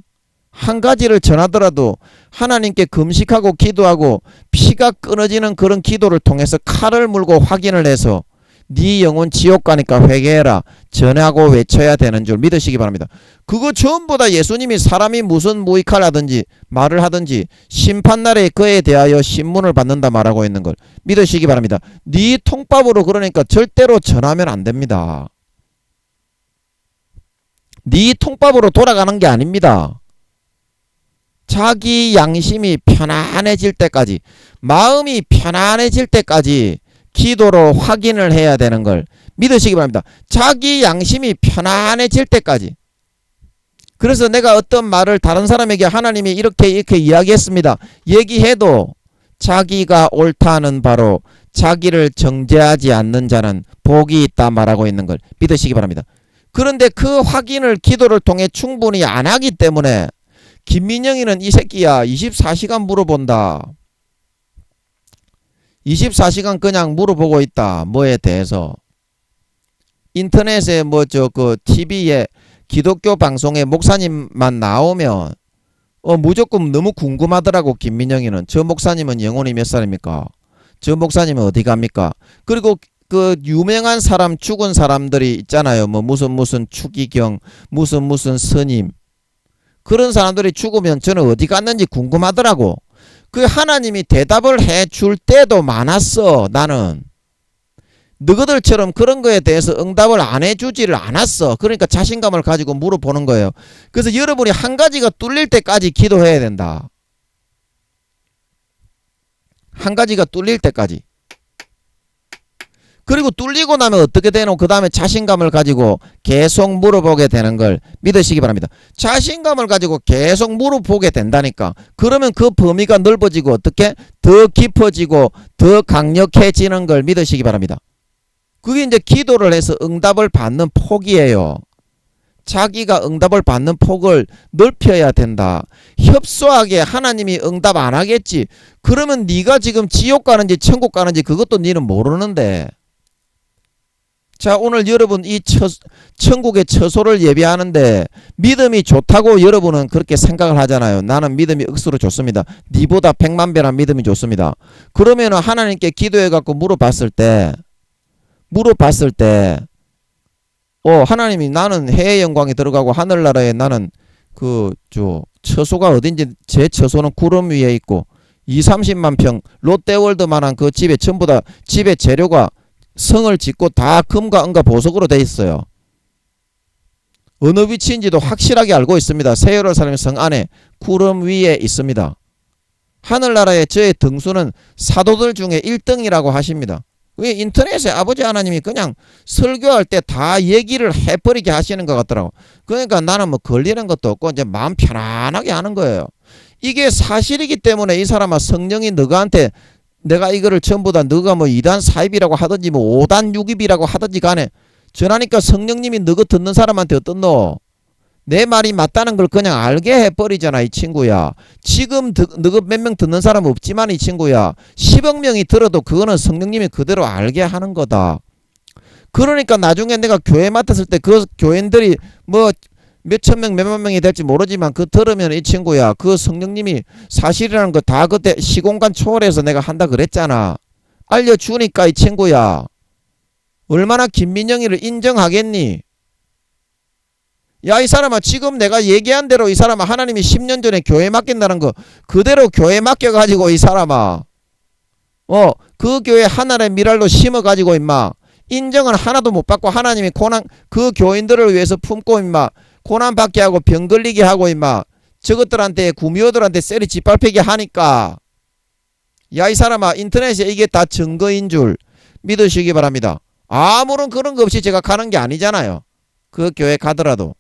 한 가지를 전하더라도 하나님께 금식하고 기도하고 피가 끊어지는 그런 기도를 통해서 칼을 물고 확인을 해서 네 영혼 지옥 가니까 회개해라 전하고 외쳐야 되는 줄 믿으시기 바랍니다. 그거 전부 다 예수님이 사람이 무슨 무익할 하든지 말을 하든지 심판날에 그에 대하여 신문을 받는다 말하고 있는 걸 믿으시기 바랍니다. 네 통밥으로 그러니까 절대로 전하면 안 됩니다. 네 통밥으로 돌아가는 게 아닙니다. 자기 양심이 편안해질 때까지 마음이 편안해질 때까지 기도로 확인을 해야 되는 걸 믿으시기 바랍니다. 자기 양심이 편안해질 때까지. 그래서 내가 어떤 말을 다른 사람에게 하나님이 이렇게 이야기했습니다. 얘기해도 자기가 옳다는 바로 자기를 정죄하지 않는 자는 복이 있다 말하고 있는 걸 믿으시기 바랍니다. 그런데 그 확인을 기도를 통해 충분히 안 하기 때문에 김민영이는 이 새끼야 24시간 물어본다. 24시간 그냥 물어보고 있다. 뭐에 대해서. 인터넷에 그 TV에 기독교 방송에 목사님만 나오면 무조건 너무 궁금하더라고. 김민영이는. 저 목사님은 영혼이 몇 살입니까? 저 목사님은 어디 갑니까? 그리고 그 유명한 사람 죽은 사람들이 있잖아요. 뭐 무슨 추기경 무슨 스님 그런 사람들이 죽으면 저는 어디 갔는지 궁금하더라고. 그 하나님이 대답을 해줄 때도 많았어. 나는 너희들처럼 그런 거에 대해서 응답을 안 해주지를 않았어. 그러니까 자신감을 가지고 물어보는 거예요. 그래서 여러분이 한 가지가 뚫릴 때까지 기도해야 된다. 한 가지가 뚫릴 때까지. 그리고 뚫리고 나면 어떻게 되노? 그 다음에 자신감을 가지고 계속 물어보게 되는 걸 믿으시기 바랍니다. 자신감을 가지고 계속 물어보게 된다니까. 그러면 그 범위가 넓어지고 어떻게? 더 깊어지고 더 강력해지는 걸 믿으시기 바랍니다. 그게 이제 기도를 해서 응답을 받는 폭이에요. 자기가 응답을 받는 폭을 넓혀야 된다. 협소하게 하나님이 응답 안 하겠지. 그러면 네가 지금 지옥 가는지 천국 가는지 그것도 네는 모르는데. 자, 오늘 여러분 이 천국의 처소를 예비하는데 믿음이 좋다고 여러분은 그렇게 생각을 하잖아요. 나는 믿음이 억수로 좋습니다. 니보다 100만 배나 믿음이 좋습니다. 그러면 하나님께 기도해갖고 물어봤을 때 하나님이 나는 해의 영광에 들어가고 하늘나라에 나는 처소가 어딘지 제 처소는 구름 위에 있고 30만 평 롯데월드만한 그 집에 전부 다 집에 재료가 성을 짓고 다 금과 은과 보석으로 돼 있어요. 어느 위치인지도 확실하게 알고 있습니다. 새 예루살렘 성 안에 구름 위에 있습니다. 하늘나라의 저의 등수는 사도들 중에 1등이라고 하십니다. 왜 인터넷에 아버지 하나님이 그냥 설교할 때 다 얘기를 해버리게 하시는 것 같더라고. 그러니까 나는 뭐 걸리는 것도 없고 이제 마음 편안하게 하는 거예요. 이게 사실이기 때문에 이 사람아 성령이 너가한테 내가 이거를 전부 다 너가 뭐 2단 사입이라고 하든지 뭐 5단 6입이라고 하든지 간에 전하니까 성령님이 너가 듣는 사람한테 어떻노? 내 말이 맞다는 걸 그냥 알게 해버리잖아 이 친구야. 지금 너가 몇 명 듣는 사람 없지만 이 친구야. 10억 명이 들어도 그거는 성령님이 그대로 알게 하는 거다. 그러니까 나중에 내가 교회 맡았을 때 그 교인들이 뭐 몇천 명 몇만 명이 될지 모르지만 그 들으면 이 친구야 그 성령님이 사실이라는 거 다 그때 시공간 초월해서 내가 한다 그랬잖아. 알려주니까 이 친구야 얼마나 김민영이를 인정하겠니? 야 이 사람아 지금 내가 얘기한 대로 이 사람아 하나님이 10년 전에 교회 맡긴다는 거 그대로 교회 맡겨가지고 이 사람아 그 교회 하나의 미랄로 심어가지고 임마 인정은 하나도 못 받고 하나님이 고난 그 교인들을 위해서 품고 임마 고난 받게 하고 병 걸리게 하고 임마 저것들한테 구미호들한테 쎄리 짓밟히게 하니까 야 이 사람아 인터넷에 이게 다 증거인 줄 믿으시기 바랍니다. 아무런 그런 거 없이 제가 가는 게 아니잖아요. 그 교회 가더라도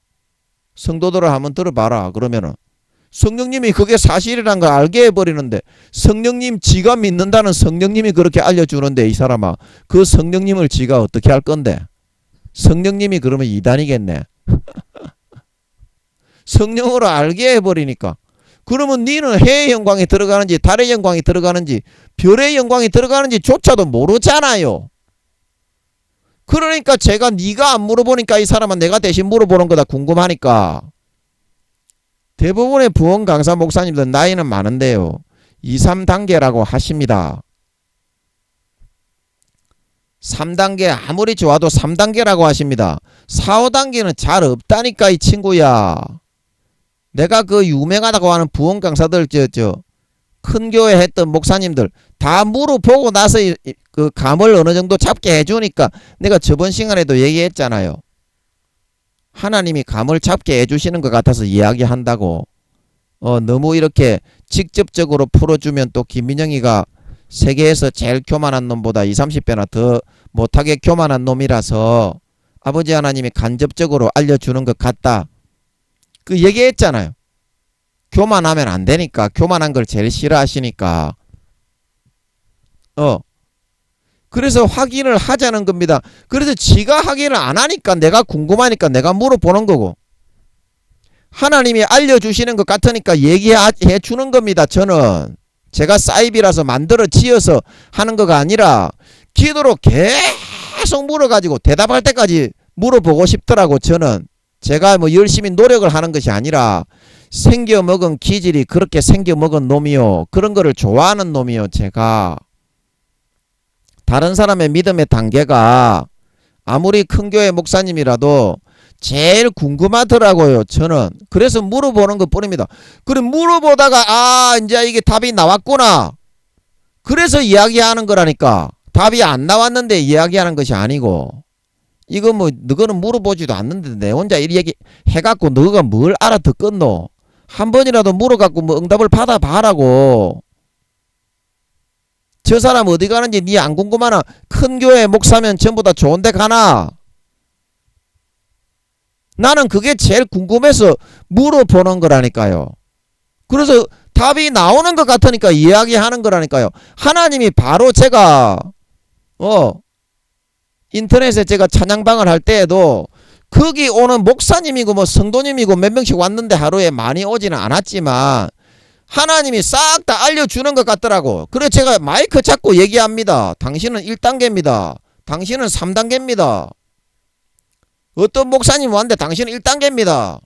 성도들을 한번 들어봐라. 그러면은 성령님이 그게 사실이란 걸 알게 해버리는데 성령님 지가 믿는다는 성령님이 그렇게 알려주는데 이 사람아 그 성령님을 지가 어떻게 할 건데? 성령님이 그러면 이단이겠네. 성령으로 알게 해버리니까 그러면 니는 해의 영광에 들어가는지 달의 영광에 들어가는지 별의 영광에 들어가는지 조차도 모르잖아요. 그러니까 제가 네가 안 물어보니까 이 사람은 내가 대신 물어보는 거다 궁금하니까. 대부분의 부흥 강사 목사님들 나이는 많은데요 2, 3단계라고 하십니다. 3단계 아무리 좋아도 3단계라고 하십니다. 4, 5단계는 잘 없다니까 이 친구야. 내가 그 유명하다고 하는 부흥 강사들 큰 교회 했던 목사님들 다 물어보고 나서 그 감을 어느 정도 잡게 해주니까 내가 저번 시간에도 얘기했잖아요. 하나님이 감을 잡게 해주시는 것 같아서 이야기한다고. 너무 이렇게 직접적으로 풀어주면 또 김민영이가 세계에서 제일 교만한 놈보다 20, 30배나 더 못하게 교만한 놈이라서 아버지 하나님이 간접적으로 알려주는 것 같다. 그 얘기했잖아요. 교만하면 안 되니까. 교만한 걸 제일 싫어하시니까. 그래서 확인을 하자는 겁니다. 그래서 지가 확인을 안 하니까 내가 궁금하니까 내가 물어보는 거고 하나님이 알려주시는 것 같으니까 얘기해 주는 겁니다. 저는 제가 사이비라서 만들어 지어서 하는 거가 아니라 기도로 계속 물어가지고 대답할 때까지 물어보고 싶더라고. 저는 제가 뭐 열심히 노력을 하는 것이 아니라 생겨먹은 기질이 그렇게 생겨먹은 놈이요. 그런 거를 좋아하는 놈이요. 제가 다른 사람의 믿음의 단계가 아무리 큰 교회 목사님이라도 제일 궁금하더라고요. 저는 그래서 물어보는 것 뿐입니다. 그래 물어보다가 이제 이게 답이 나왔구나. 그래서 이야기하는 거라니까. 답이 안 나왔는데 이야기하는 것이 아니고 이거 뭐 너거는 물어보지도 않는데 내 혼자 이 얘기 해갖고 너가 뭘 알아듣겠노. 한 번이라도 물어갖고 뭐 응답을 받아봐라고. 저 사람 어디 가는지 니 안 궁금하나? 큰 교회 목사면 전부 다 좋은 데 가나? 나는 그게 제일 궁금해서 물어보는 거라니까요. 그래서 답이 나오는 것 같으니까 이야기하는 거라니까요. 하나님이 바로 제가 인터넷에 제가 찬양방을 할 때에도 거기 오는 목사님이고 뭐 성도님이고 몇 명씩 왔는데 하루에 많이 오지는 않았지만 하나님이 싹 다 알려주는 것 같더라고. 그래서 제가 마이크 잡고 얘기합니다. 당신은 1단계입니다. 당신은 3단계입니다. 어떤 목사님 왔는데 당신은 1단계입니다.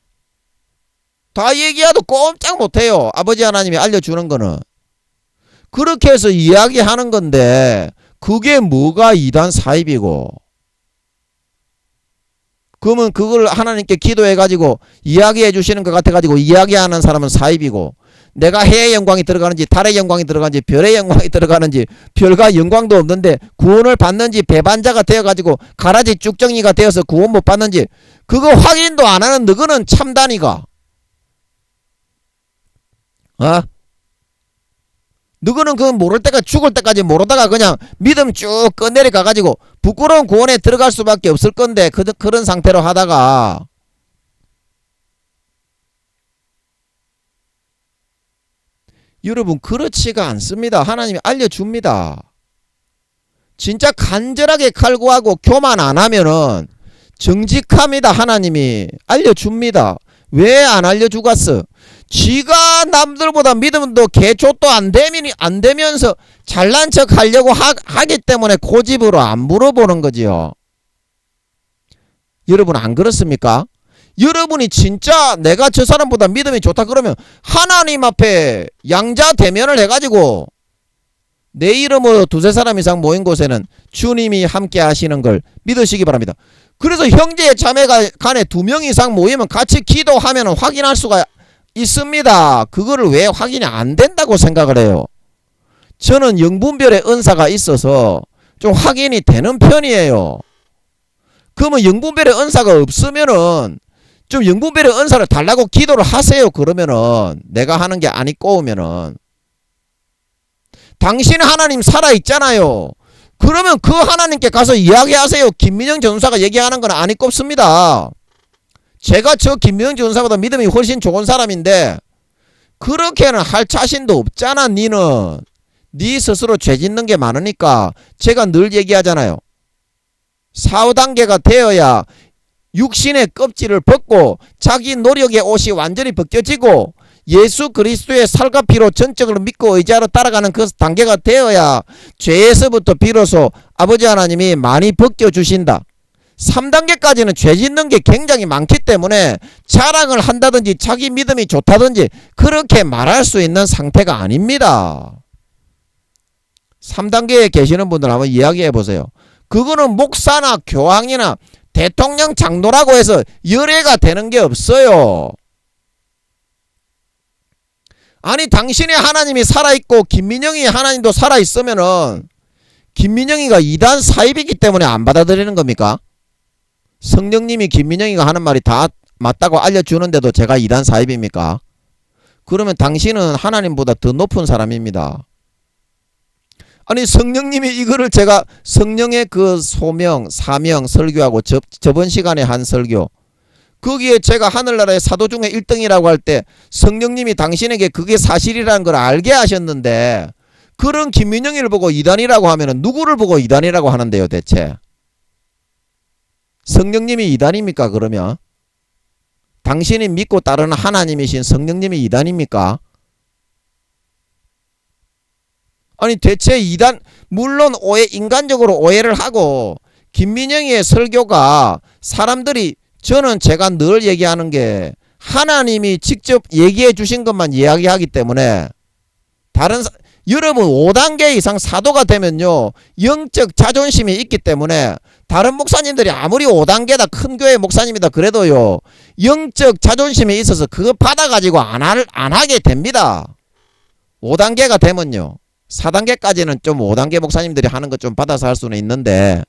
다 얘기해도 꼼짝 못해요. 아버지 하나님이 알려주는 거는. 그렇게 해서 이야기하는 건데 그게 뭐가 이단 사입이고, 그러면 그걸 하나님께 기도해가지고 이야기해 주시는 것 같아가지고 이야기하는 사람은 사입이고, 내가 해의 영광이 들어가는지 달의 영광이 들어가는지 별의 영광이 들어가는지 별과 영광도 없는데 구원을 받는지 배반자가 되어가지고 가라지 쭉정이가 되어서 구원 못 받는지 그거 확인도 안 하는 너거는 참다니가. 너거는 그건 모를 때가 죽을 때까지 모르다가 그냥 믿음 쭉 끝내려 가가지고 부끄러운 구원에 들어갈 수밖에 없을 건데 그런 상태로 하다가 여러분 그렇지가 않습니다. 하나님이 알려줍니다. 진짜 간절하게 칼구하고 교만 안 하면은 정직합니다. 하나님이 알려줍니다. 왜 안 알려주겠어? 지가 남들보다 믿음도 개초도 안 되면서 잘난 척 하려고 하기 때문에 고집으로 안 물어보는 거지요. 여러분 안 그렇습니까? 여러분이 진짜 내가 저 사람보다 믿음이 좋다 그러면 하나님 앞에 양자 대면을 해가지고 내 이름으로 두세 사람 이상 모인 곳에는 주님이 함께 하시는 걸 믿으시기 바랍니다. 그래서 형제 자매가 간에 2명 이상 모이면 같이 기도하면 확인할 수가 있습니다. 그거를 왜 확인이 안 된다고 생각을 해요? 저는 영분별의 은사가 있어서 좀 확인이 되는 편이에요. 그러면 영분별의 은사가 없으면은 좀 영분별의 은사를 달라고 기도를 하세요. 그러면은 내가 하는 게 아니 꼬우면은 당신 하나님 살아있잖아요. 그러면 그 하나님께 가서 이야기하세요. 김민영 전사가 얘기하는 건 아니 꼽습니다. 제가 저 김민영 전사보다 믿음이 훨씬 좋은 사람인데 그렇게는 할 자신도 없잖아. 니는 니 스스로 죄 짓는 게 많으니까 제가 늘 얘기하잖아요. 4, 5단계가 되어야 육신의 껍질을 벗고 자기 노력의 옷이 완전히 벗겨지고 예수 그리스도의 살과 피로 전적으로 믿고 의지하러 따라가는 그 단계가 되어야 죄에서부터 비로소 아버지 하나님이 많이 벗겨주신다. 3단계까지는 죄 짓는 게 굉장히 많기 때문에 자랑을 한다든지 자기 믿음이 좋다든지 그렇게 말할 수 있는 상태가 아닙니다. 3단계에 계시는 분들 한번 이야기해 보세요. 그거는 목사나 교황이나 대통령 장로라고 해서 열애가 되는 게 없어요. 아니 당신의 하나님이 살아있고 김민영이 하나님도 살아있으면은 김민영이가 이단 사입이기 때문에 안 받아들이는 겁니까? 성령님이 김민영이가 하는 말이 다 맞다고 알려주는데도 제가 이단 사입입니까? 그러면 당신은 하나님보다 더 높은 사람입니다. 아니 성령님이 이거를 제가 성령의 그 소명 사명 설교하고 저번 시간에 한 설교 거기에 제가 하늘나라의 사도 중에 1등이라고 할 때 성령님이 당신에게 그게 사실이라는 걸 알게 하셨는데 그런 김민영이를 보고 이단이라고 하면은 누구를 보고 이단이라고 하는데요 대체? 성령님이 이단입니까 그러면? 당신이 믿고 따르는 하나님이신 성령님이 이단입니까? 아니 대체 이단 물론 인간적으로 오해를 하고 김민영이의 설교가 사람들이 저는 제가 늘 얘기하는 게 하나님이 직접 얘기해 주신 것만 이야기하기 때문에 여러분 5단계 이상 사도가 되면요 영적 자존심이 있기 때문에 다른 목사님들이 아무리 5단계다 큰 교회 목사님이다 그래도요 영적 자존심이 있어서 그거 받아가지고 안 하게 됩니다. 5단계가 되면요 4단계까지는 좀 5단계 목사님들이 하는 것 좀 받아서 할 수는 있는데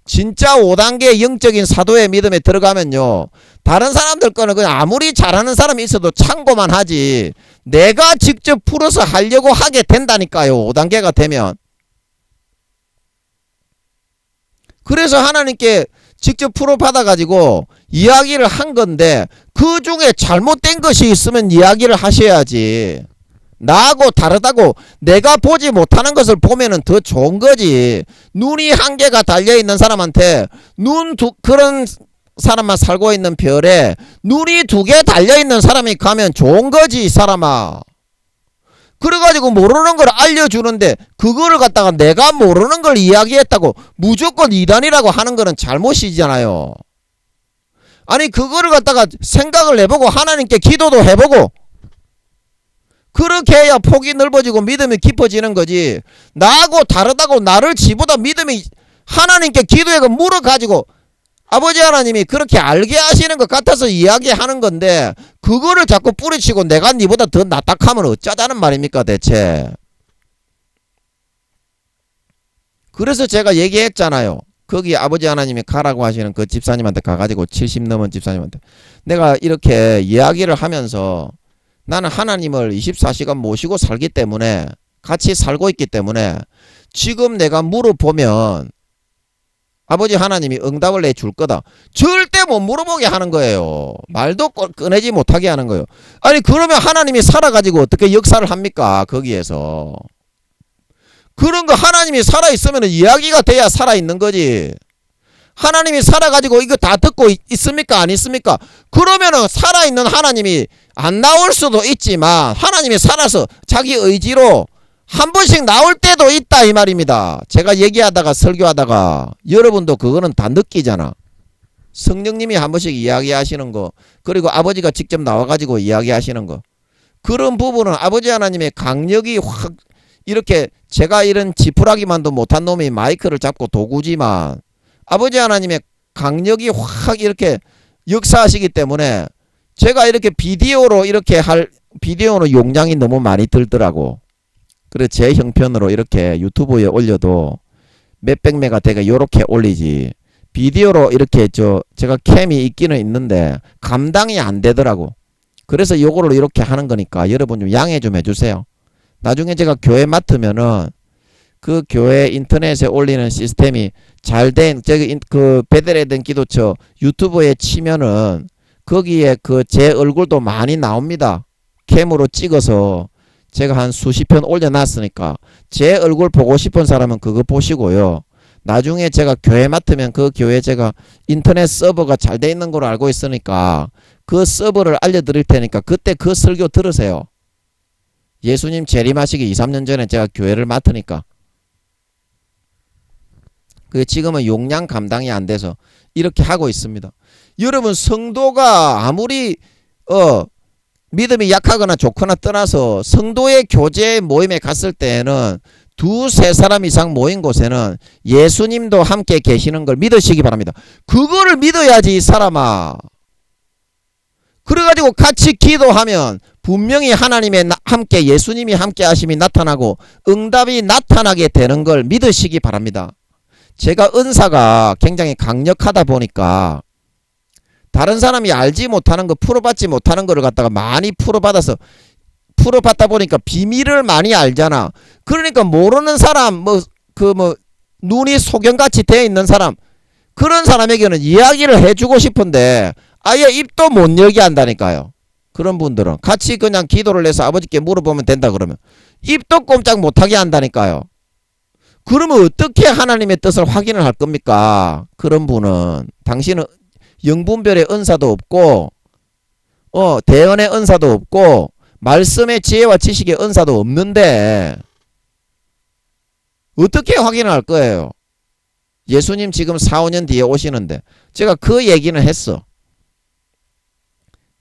진짜 5단계 영적인 사도의 믿음에 들어가면요 다른 사람들 거는 그냥 아무리 잘하는 사람이 있어도 참고만 하지 내가 직접 풀어서 하려고 하게 된다니까요. 5단계가 되면 그래서 하나님께 직접 프로 받아가지고 이야기를 한 건데 그 중에 잘못된 것이 있으면 이야기를 하셔야지. 나하고 다르다고 내가 보지 못하는 것을 보면은 더 좋은 거지. 눈이 한 개가 달려있는 사람한테 그런 사람만 살고 있는 별에 눈이 2개 달려있는 사람이 가면 좋은 거지, 이 사람아. 그래가지고 모르는 걸 알려주는데 그거를 갖다가 내가 모르는 걸 이야기했다고 무조건 이단이라고 하는 거는 잘못이잖아요. 아니 그거를 갖다가 생각을 해보고 하나님께 기도도 해보고 그렇게 해야 폭이 넓어지고 믿음이 깊어지는 거지. 나하고 다르다고 나를 지보다 믿음이 하나님께 기도해서 물어가지고 아버지 하나님이 그렇게 알게 하시는 것 같아서 이야기하는 건데 그거를 자꾸 뿌리치고 내가 니보다 더 낫다 하면 어쩌자는 말입니까 대체. 그래서 제가 얘기했잖아요. 거기 아버지 하나님이 가라고 하시는 그 집사님한테 가가지고 70 넘은 집사님한테 내가 이렇게 이야기를 하면서 나는 하나님을 24시간 모시고 살기 때문에 같이 살고 있기 때문에 지금 내가 물어보면 아버지 하나님이 응답을 내줄 거다. 절대 못 물어보게 하는 거예요. 말도 꺼내지 못하게 하는 거예요. 아니 그러면 하나님이 살아가지고 어떻게 역사를 합니까? 거기에서. 그런 거 하나님이 살아있으면 이야기가 돼야 살아있는 거지. 하나님이 살아가지고 이거 다 듣고 있습니까? 안 있습니까? 그러면은 살아있는 하나님이 안 나올 수도 있지만 하나님이 살아서 자기 의지로 한 번씩 나올 때도 있다 이 말입니다. 제가 얘기하다가 설교하다가 여러분도 그거는 다 느끼잖아. 성령님이 한 번씩 이야기하시는 거 그리고 아버지가 직접 나와가지고 이야기하시는 거 그런 부분은 아버지 하나님의 강력이 확 이렇게 제가 이런 지푸라기만도 못한 놈이 마이크를 잡고 도구지만 아버지 하나님의 강력이 확 이렇게 역사하시기 때문에 제가 이렇게 비디오로 이렇게 비디오로 용량이 너무 많이 들더라고. 그래서 제 형편으로 이렇게 유튜브에 올려도 몇백 메가 되게 요렇게 올리지 비디오로 이렇게 제가 캠이 있기는 있는데 감당이 안 되더라고. 그래서 요거를 이렇게 하는 거니까 여러분 좀 양해 좀 해주세요. 나중에 제가 교회 맡으면은 그 교회 인터넷에 올리는 시스템이 잘된 저기 그 베델에덴 기도처 유튜브에 치면은 거기에 그 제 얼굴도 많이 나옵니다. 캠으로 찍어서 제가 한 수십 편 올려놨으니까 제 얼굴 보고 싶은 사람은 그거 보시고요. 나중에 제가 교회 맡으면 그 교회 제가 인터넷 서버가 잘 돼 있는 걸로 알고 있으니까 그 서버를 알려드릴 테니까 그때 그 설교 들으세요. 예수님 재림하시기 2, 3년 전에 제가 교회를 맡으니까 그 지금은 용량 감당이 안 돼서 이렇게 하고 있습니다. 여러분 성도가 아무리 믿음이 약하거나 좋거나 떠나서 성도의 교제 모임에 갔을 때에는 2-3사람 이상 모인 곳에는 예수님도 함께 계시는 걸 믿으시기 바랍니다. 그거를 믿어야지 이 사람아. 그래가지고 같이 기도하면 분명히 하나님의 함께 예수님이 함께 하심이 나타나고 응답이 나타나게 되는 걸 믿으시기 바랍니다. 제가 은사가 굉장히 강력하다 보니까 다른 사람이 알지 못하는 거 풀어받지 못하는 거를 갖다가 많이 풀어받아서 풀어받다 보니까 비밀을 많이 알잖아. 그러니까 모르는 사람 눈이 소경같이 되어 있는 사람 그런 사람에게는 이야기를 해주고 싶은데 아예 입도 못 열게 한다니까요. 그런 분들은 같이 그냥 기도를 해서 아버지께 물어보면 된다 그러면 입도 꼼짝 못하게 한다니까요. 그러면 어떻게 하나님의 뜻을 확인을 할 겁니까? 그런 분은 당신은 영분별의 은사도 없고 대언의 은사도 없고 말씀의 지혜와 지식의 은사도 없는데 어떻게 확인할 거예요? 예수님 지금 4, 5년 뒤에 오시는데 제가 그 얘기는 했어.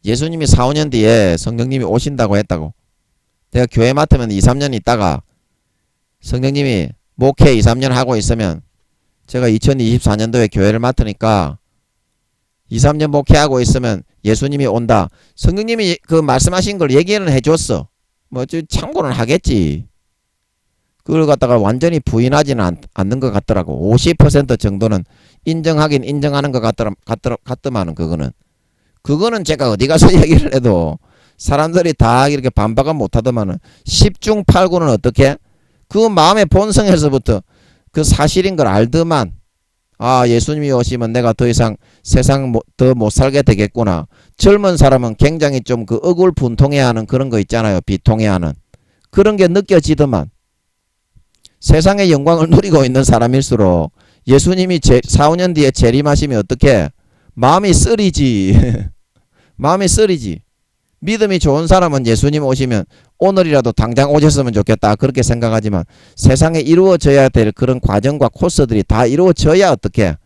예수님이 4, 5년 뒤에 성령님이 오신다고 했다고. 내가 교회 맡으면 2, 3년 있다가 성령님이 목회 2, 3년 하고 있으면 제가 2024년도에 교회를 맡으니까 2, 3년 목회하고 있으면 예수님이 온다. 성령님이 그 말씀하신 걸 얘기는 해줬어. 참고는 하겠지. 그걸 갖다가 완전히 부인하지는 않는 것 같더라고. 50% 정도는 인정하긴 인정하는 것 같더만은 그거는 제가 어디 가서 얘기를 해도 사람들이 다 이렇게 반박은 못하더만은 10중 8구는 어떻게? 그 마음의 본성에서부터 그 사실인 걸 알더만 아, 예수님이 오시면 내가 더 이상 세상 더 못 살게 되겠구나. 젊은 사람은 굉장히 좀 그 억울분통해하는 그런 거 있잖아요. 비통해하는 그런 게 느껴지더만. 세상의 영광을 누리고 있는 사람일수록 예수님이 4, 5년 뒤에 재림하시면 어떻게? 마음이 쓰리지. 마음이 쓰리지. 믿음이 좋은 사람은 예수님 오시면 오늘이라도 당장 오셨으면 좋겠다 그렇게 생각하지만 세상에 이루어져야 될 그런 과정과 코스들이 다 이루어져야 어떻게?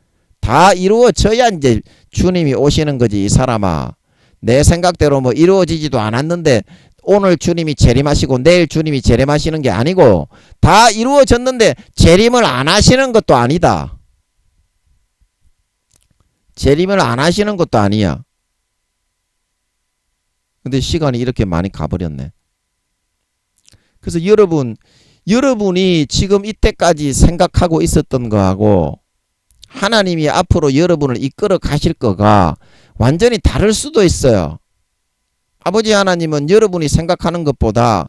다 이루어져야 이제 주님이 오시는 거지. 이 사람아, 내 생각대로 뭐 이루어지지도 않았는데 오늘 주님이 재림하시고 내일 주님이 재림하시는 게 아니고 다 이루어졌는데 재림을 안 하시는 것도 아니다. 재림을 안 하시는 것도 아니야. 근데 시간이 이렇게 많이 가버렸네. 그래서 여러분이 지금 이때까지 생각하고 있었던 거하고 하나님이 앞으로 여러분을 이끌어 가실 거가 완전히 다를 수도 있어요. 아버지 하나님은 여러분이 생각하는 것보다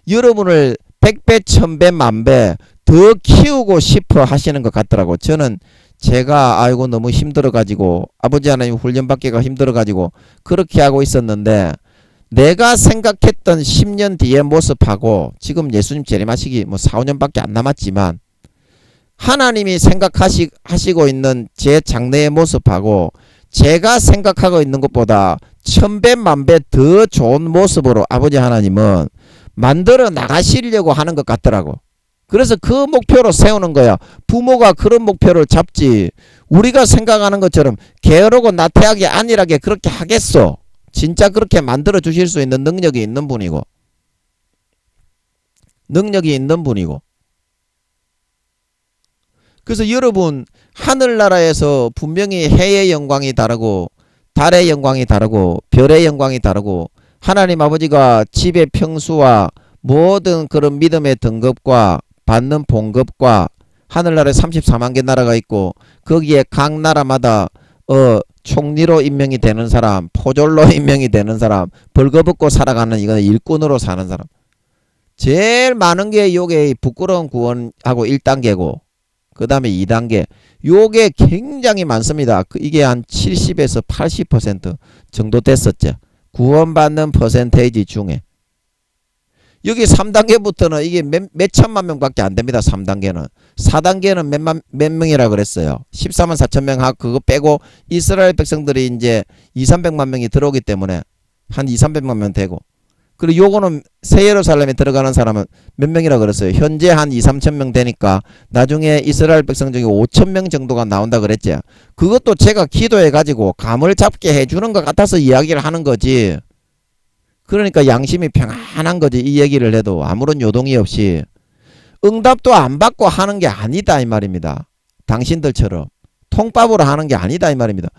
여러분을 100배, 1000배, 만배 더 키우고 싶어 하시는 것 같더라고. 저는 제가 아이고 너무 힘들어가지고 아버지 하나님 훈련받기가 힘들어가지고 그렇게 하고 있었는데 내가 생각했던 10년 뒤의 모습하고 지금 예수님 재림하시기 뭐 4, 5년밖에 안 남았지만 하나님이 생각하시고 있는 제 장래의 모습하고 제가 생각하고 있는 것보다 1000배 만배 더 좋은 모습으로 아버지 하나님은 만들어 나가시려고 하는 것 같더라고. 그래서 그 목표로 세우는 거야. 부모가 그런 목표를 잡지 우리가 생각하는 것처럼 게으르고 나태하게 안일하게 그렇게 하겠어. 진짜 그렇게 만들어 주실 수 있는 능력이 있는 분이고 그래서 여러분 하늘나라에서 분명히 해의 영광이 다르고 달의 영광이 다르고 별의 영광이 다르고 하나님 아버지가 집의 평수와 모든 그런 믿음의 등급과 받는 봉급과 하늘나라에 34만 개 나라가 있고 거기에 각 나라마다 총리로 임명이 되는 사람, 포졸로 임명이 되는 사람, 벌거벗고 살아가는 이거는 일꾼으로 사는 사람. 제일 많은 게 요게 부끄러운 구원하고 1단계고 그 다음에 2단계. 요게 굉장히 많습니다. 이게 한 70에서 80% 정도 됐었죠. 구원받는 퍼센테이지 중에. 여기 3단계부터는 이게 몇 천만 명밖에 안 됩니다. 3단계는. 4단계는 몇 명이라 그랬어요. 14만 4천 명 하고 그거 빼고 이스라엘 백성들이 이제 2, 300만 명이 들어오기 때문에 한 2, 300만 명 되고. 그리고 요거는 새 예루살렘에 들어가는 사람은 몇 명이라 그랬어요. 현재 한 2, 3천 명 되니까 나중에 이스라엘 백성 중에 5천 명 정도가 나온다 그랬죠. 그것도 제가 기도해 가지고 감을 잡게 해주는 것 같아서 이야기를 하는 거지. 그러니까 양심이 평안한 거지. 이 얘기를 해도 아무런 요동이 없이 응답도 안 받고 하는 게 아니다 이 말입니다. 당신들처럼 통밥으로 하는 게 아니다 이 말입니다.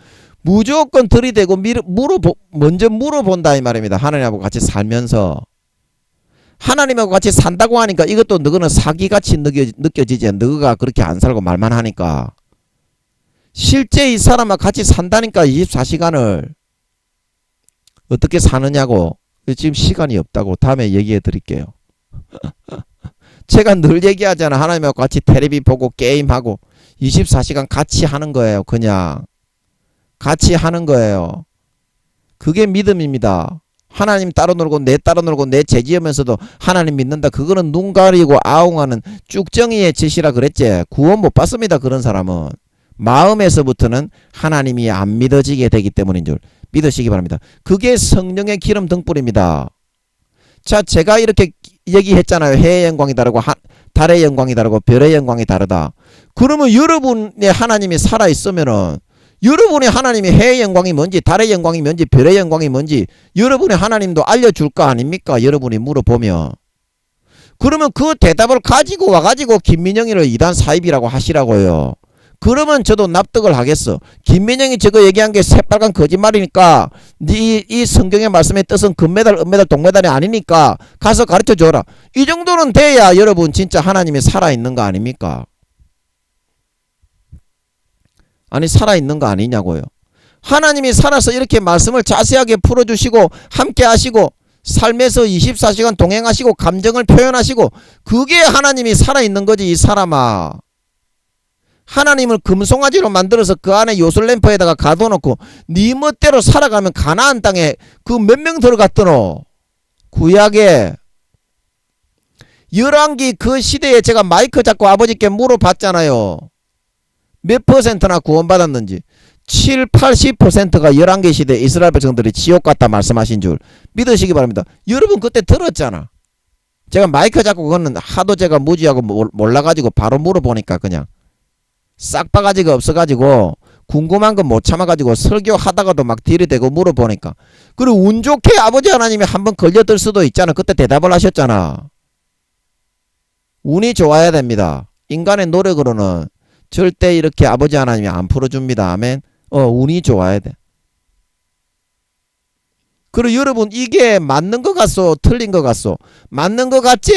무조건 들이대고 먼저 물어본다 이 말입니다. 하나님하고 같이 살면서 하나님하고 같이 산다고 하니까 이것도 너는 사기같이 느껴지지. 너가 그렇게 안 살고 말만 하니까. 실제 이 사람하고 같이 산다니까 24시간을 어떻게 사느냐고. 지금 시간이 없다고 다음에 얘기해 드릴게요. 제가 늘 얘기하잖아. 하나님하고 같이 텔레비 보고 게임하고 24시간 같이 하는 거예요. 그냥 같이 하는 거예요. 그게 믿음입니다. 하나님 따로 놀고 내 따로 놀고 내 죄지으면서도 하나님 믿는다. 그거는 눈 가리고 아웅하는 쭉정이의 짓이라 그랬지. 구원 못 받습니다. 그런 사람은. 마음에서부터는 하나님이 안 믿어지게 되기 때문인 줄 믿으시기 바랍니다. 그게 성령의 기름 등불입니다. 자, 제가 이렇게 얘기했잖아요. 해의 영광이 다르고 달의 영광이 다르고 별의 영광이 다르다. 그러면 여러분의 하나님이 살아있으면은 여러분의 하나님이 해의 영광이 뭔지 달의 영광이 뭔지 별의 영광이 뭔지 여러분의 하나님도 알려줄 거 아닙니까? 여러분이 물어보면. 그러면 그 대답을 가지고 와가지고 김민영이를 이단 사입이라고 하시라고요. 그러면 저도 납득을 하겠어. 김민영이 저거 얘기한 게 새빨간 거짓말이니까 이 성경의 말씀의 뜻은 금메달, 은메달, 동메달이 아니니까 가서 가르쳐줘라. 이 정도는 돼야 여러분 진짜 하나님이 살아있는 거 아닙니까? 아니 살아있는 거 아니냐고요. 하나님이 살아서 이렇게 말씀을 자세하게 풀어주시고 함께 하시고 삶에서 24시간 동행하시고 감정을 표현하시고 그게 하나님이 살아있는 거지 이 사람아. 하나님을 금송아지로 만들어서 그 안에 요술램프에다가 가둬놓고 네 멋대로 살아가면 가나안 땅에 그 몇 명 들어갔더노? 구약에 열왕기 그 시대에 제가 마이크 잡고 아버지께 물어봤잖아요. 몇 퍼센트나 구원받았는지. 7, 80%가 열왕기 시대 이스라엘 백성들이 지옥 갔다 말씀하신 줄 믿으시기 바랍니다. 여러분 그때 들었잖아. 제가 마이크 잡고 그거는 하도 제가 무지하고 몰라가지고 바로 물어보니까 그냥 싹바가지가 없어가지고 궁금한 건 못 참아가지고 설교하다가도 막 들이대고 물어보니까 그리고 운 좋게 아버지 하나님이 한번 걸려들 수도 있잖아. 그때 대답을 하셨잖아. 운이 좋아야 됩니다. 인간의 노력으로는 절대 이렇게 아버지 하나님이 안 풀어줍니다. 아멘. 운이 좋아야 돼. 그리고 여러분 이게 맞는 것 같소? 틀린 것 같소? 맞는 것 같지?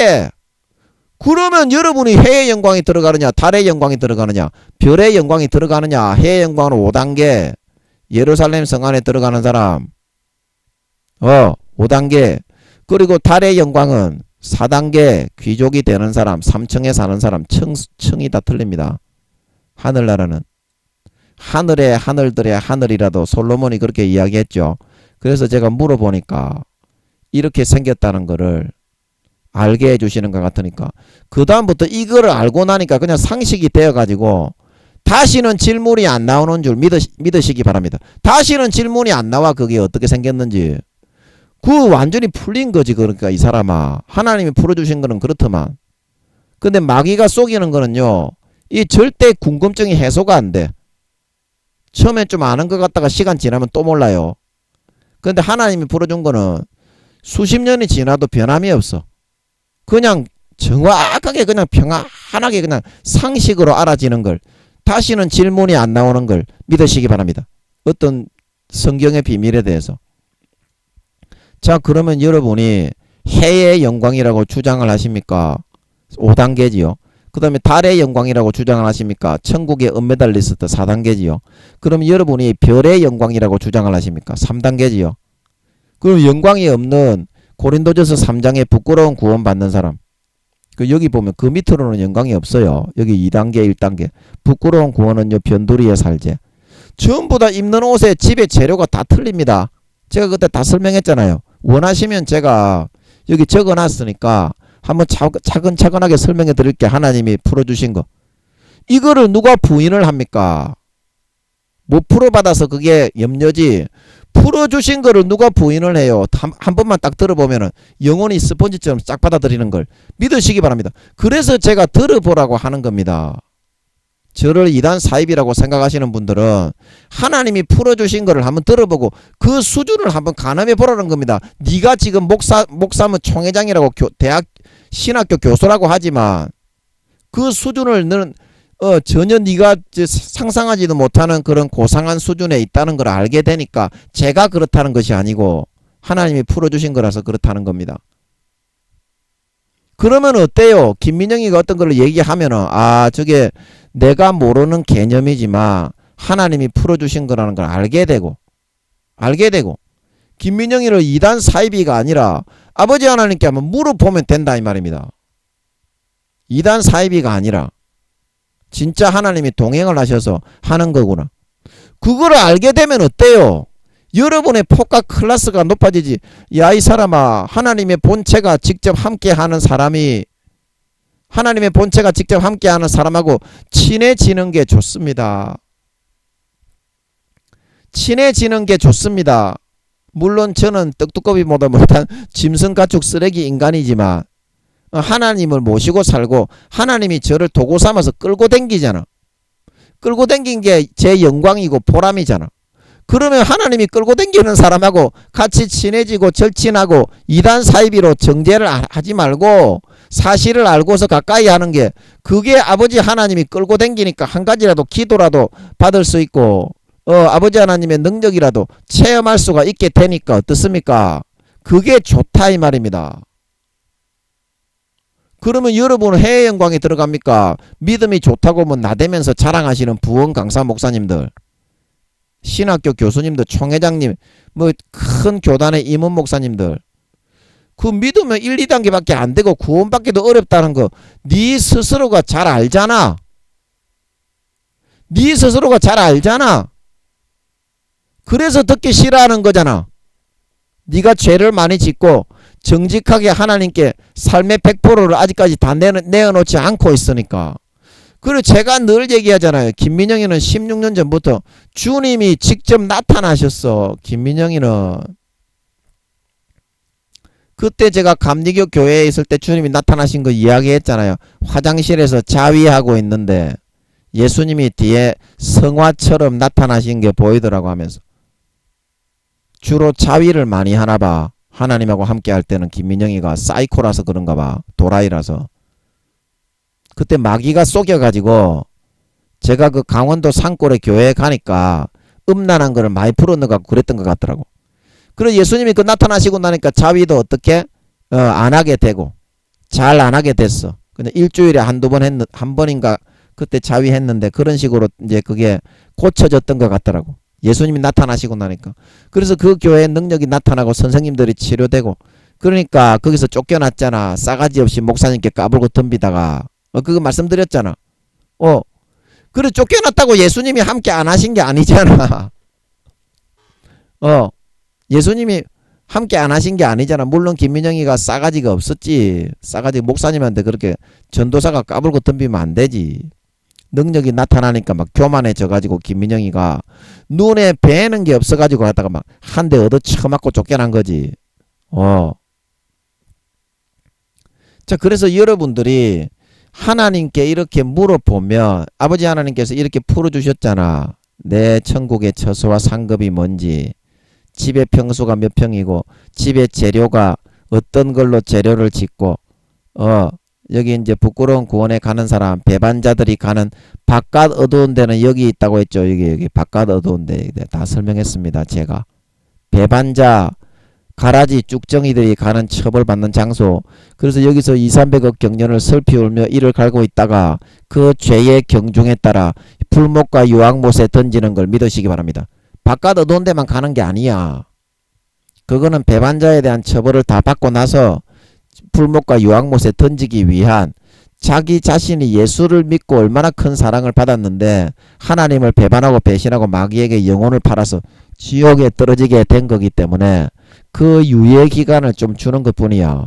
그러면 여러분이 해의 영광이 들어가느냐 달의 영광이 들어가느냐 별의 영광이 들어가느냐 해의 영광은 5단계 예루살렘 성 안에 들어가는 사람 5단계 그리고 달의 영광은 4단계 귀족이 되는 사람 3층에 사는 사람 층이 다 틀립니다. 하늘나라는 하늘의 하늘들의 하늘이라도 솔로몬이 그렇게 이야기했죠. 그래서 제가 물어보니까 이렇게 생겼다는 거를 알게 해주시는 것 같으니까 그 다음부터 이거를 알고 나니까 그냥 상식이 되어가지고 다시는 질문이 안 나오는 줄 믿으시기 바랍니다. 다시는 질문이 안 나와. 그게 어떻게 생겼는지 그 완전히 풀린 거지. 그러니까 이 사람아 하나님이 풀어주신 거는 그렇더만 근데 마귀가 속이는 거는요 이 절대 궁금증이 해소가 안 돼. 처음에 좀 아는 것 같다가 시간 지나면 또 몰라요. 근데 하나님이 풀어준 거는 수십 년이 지나도 변함이 없어. 그냥 정확하게 그냥 평안하게 그냥 상식으로 알아지는 걸 다시는 질문이 안 나오는 걸 믿으시기 바랍니다. 어떤 성경의 비밀에 대해서. 자 그러면 여러분이 해의 영광이라고 주장을 하십니까? 5단계지요. 그 다음에 달의 영광이라고 주장을 하십니까? 천국의 은메달리스트 4단계지요. 그럼 여러분이 별의 영광이라고 주장을 하십니까? 3단계지요. 그럼 영광이 없는 고린도전서 3장에 부끄러운 구원받는 사람. 그 여기 보면 그 밑으로는 영광이 없어요. 여기 2단계 1단계. 부끄러운 구원은요 변두리에 살제. 전부 다 입는 옷에 집에 재료가 다 틀립니다. 제가 그때 다 설명했잖아요. 원하시면 제가 여기 적어놨으니까 한번 차근차근하게 설명해 드릴게. 하나님이 풀어주신 거. 이거를 누가 부인을 합니까? 못 풀어받아서 그게 염려지. 풀어주신 거를 누가 부인을 해요? 한 번만 딱 들어보면은 영혼이 스펀지처럼 싹 받아들이는 걸 믿으시기 바랍니다. 그래서 제가 들어보라고 하는 겁니다. 저를 이단 사입이라고 생각하시는 분들은 하나님이 풀어주신 거를 한번 들어보고 그 수준을 한번 가늠해 보라는 겁니다. 네가 지금 목사면 총회장이라고 대학 신학교 교수라고 하지만 그 수준을 너는 전혀 네가 상상하지도 못하는 그런 고상한 수준에 있다는 걸 알게 되니까 제가 그렇다는 것이 아니고 하나님이 풀어주신 거라서 그렇다는 겁니다. 그러면 어때요? 김민영이가 어떤 걸 얘기하면은 저게 내가 모르는 개념이지만 하나님이 풀어주신 거라는 걸 알게 되고 김민영이를 이단 사이비가 아니라 아버지 하나님께 한번 물어보면 된다 이 말입니다. 이단 사이비가 아니라 진짜 하나님이 동행을 하셔서 하는 거구나. 그거를 알게 되면 어때요? 여러분의 폭과 클래스가 높아지지. 야 이 사람아 하나님의 본체가 직접 함께하는 사람이 하나님의 본체가 직접 함께하는 사람하고 친해지는 게 좋습니다. 친해지는 게 좋습니다. 물론 저는 떡두꺼비보다 못한 짐승가축 쓰레기 인간이지만 하나님을 모시고 살고 하나님이 저를 도구 삼아서 끌고 댕기잖아. 끌고 댕긴 게 제 영광이고 보람이잖아. 그러면 하나님이 끌고 댕기는 사람하고 같이 친해지고 절친하고 이단 사이비로 정죄를 하지 말고 사실을 알고서 가까이 하는 게 그게 아버지 하나님이 끌고 댕기니까 한 가지라도 기도라도 받을 수 있고 아버지 하나님의 능력이라도 체험할 수가 있게 되니까 어떻습니까? 그게 좋다 이 말입니다. 그러면 여러분은 해의 영광에 들어갑니까? 믿음이 좋다고 뭐 나대면서 자랑하시는 부원 강사 목사님들, 신학교 교수님들, 총회장님, 뭐 큰 교단의 임원 목사님들, 그 믿으면 1, 2단계밖에 안 되고 구원받기도 어렵다는 거 네 스스로가 잘 알잖아. 네 스스로가 잘 알잖아. 그래서 듣기 싫어하는 거잖아. 네가 죄를 많이 짓고 정직하게 하나님께 삶의 100%를 아직까지 다 내어놓지 않고 있으니까. 그리고 제가 늘 얘기하잖아요. 김민영이는 16년 전부터 주님이 직접 나타나셨어. 김민영이는. 그때 제가 감리교 교회에 있을 때 주님이 나타나신 거 이야기했잖아요. 화장실에서 자위하고 있는데 예수님이 뒤에 성화처럼 나타나신 게 보이더라고 하면서. 주로 자위를 많이 하나 봐. 하나님하고 함께 할 때는 김민영이가 사이코라서 그런가 봐. 도라이라서. 그때 마귀가 속여가지고 제가 그 강원도 산골에 교회에 가니까 음란한 거를 많이 풀어넣어갖고 그랬던 것 같더라고. 그래서 예수님이 그 나타나시고 나니까 자위도 어떻게 안 하게 되고 잘 안 하게 됐어. 근데 일주일에 한두 번 한 번인가 그때 자위했는데 그런 식으로 이제 그게 고쳐졌던 것 같더라고. 예수님이 나타나시고 나니까. 그래서 그 교회의 능력이 나타나고 선생님들이 치료되고 그러니까 거기서 쫓겨났잖아. 싸가지 없이 목사님께 까불고 덤비다가 그거 말씀드렸잖아. 그래 쫓겨났다고 예수님이 함께 안 하신 게 아니잖아. 예수님이 함께 안 하신 게 아니잖아. 물론 김민영이가 싸가지가 없었지. 싸가지 목사님한테 그렇게 전도사가 까불고 덤비면 안 되지. 능력이 나타나니까 막 교만해져가지고 김민영이가 눈에 뵈는 게 없어가지고 하다가 막 한 대 얻어 쳐맞고 쫓겨난 거지. 자, 그래서 여러분들이 하나님께 이렇게 물어보면 아버지 하나님께서 이렇게 풀어주셨잖아. 내 천국의 처소와 상급이 뭔지, 집의 평수가 몇 평이고, 집의 재료가 어떤 걸로 재료를 짓고, 여기 이제 부끄러운 구원에 가는 사람, 배반자들이 가는 바깥 어두운 데는 여기 있다고 했죠. 여기 바깥 어두운 데 다 설명했습니다. 제가. 배반자, 가라지 쭉정이들이 가는 처벌받는 장소. 그래서 여기서 200~300억 경년을 슬피 울며 이를 갈고 있다가 그 죄의 경중에 따라 불못과 유황못에 던지는 걸 믿으시기 바랍니다. 바깥 어두운 데만 가는 게 아니야. 그거는 배반자에 대한 처벌을 다 받고 나서 불못과 유황못에 던지기 위한 자기 자신이 예수를 믿고 얼마나 큰 사랑을 받았는데 하나님을 배반하고 배신하고 마귀에게 영혼을 팔아서 지옥에 떨어지게 된 거기 때문에 그 유예 기간을 좀 주는 것 뿐이야.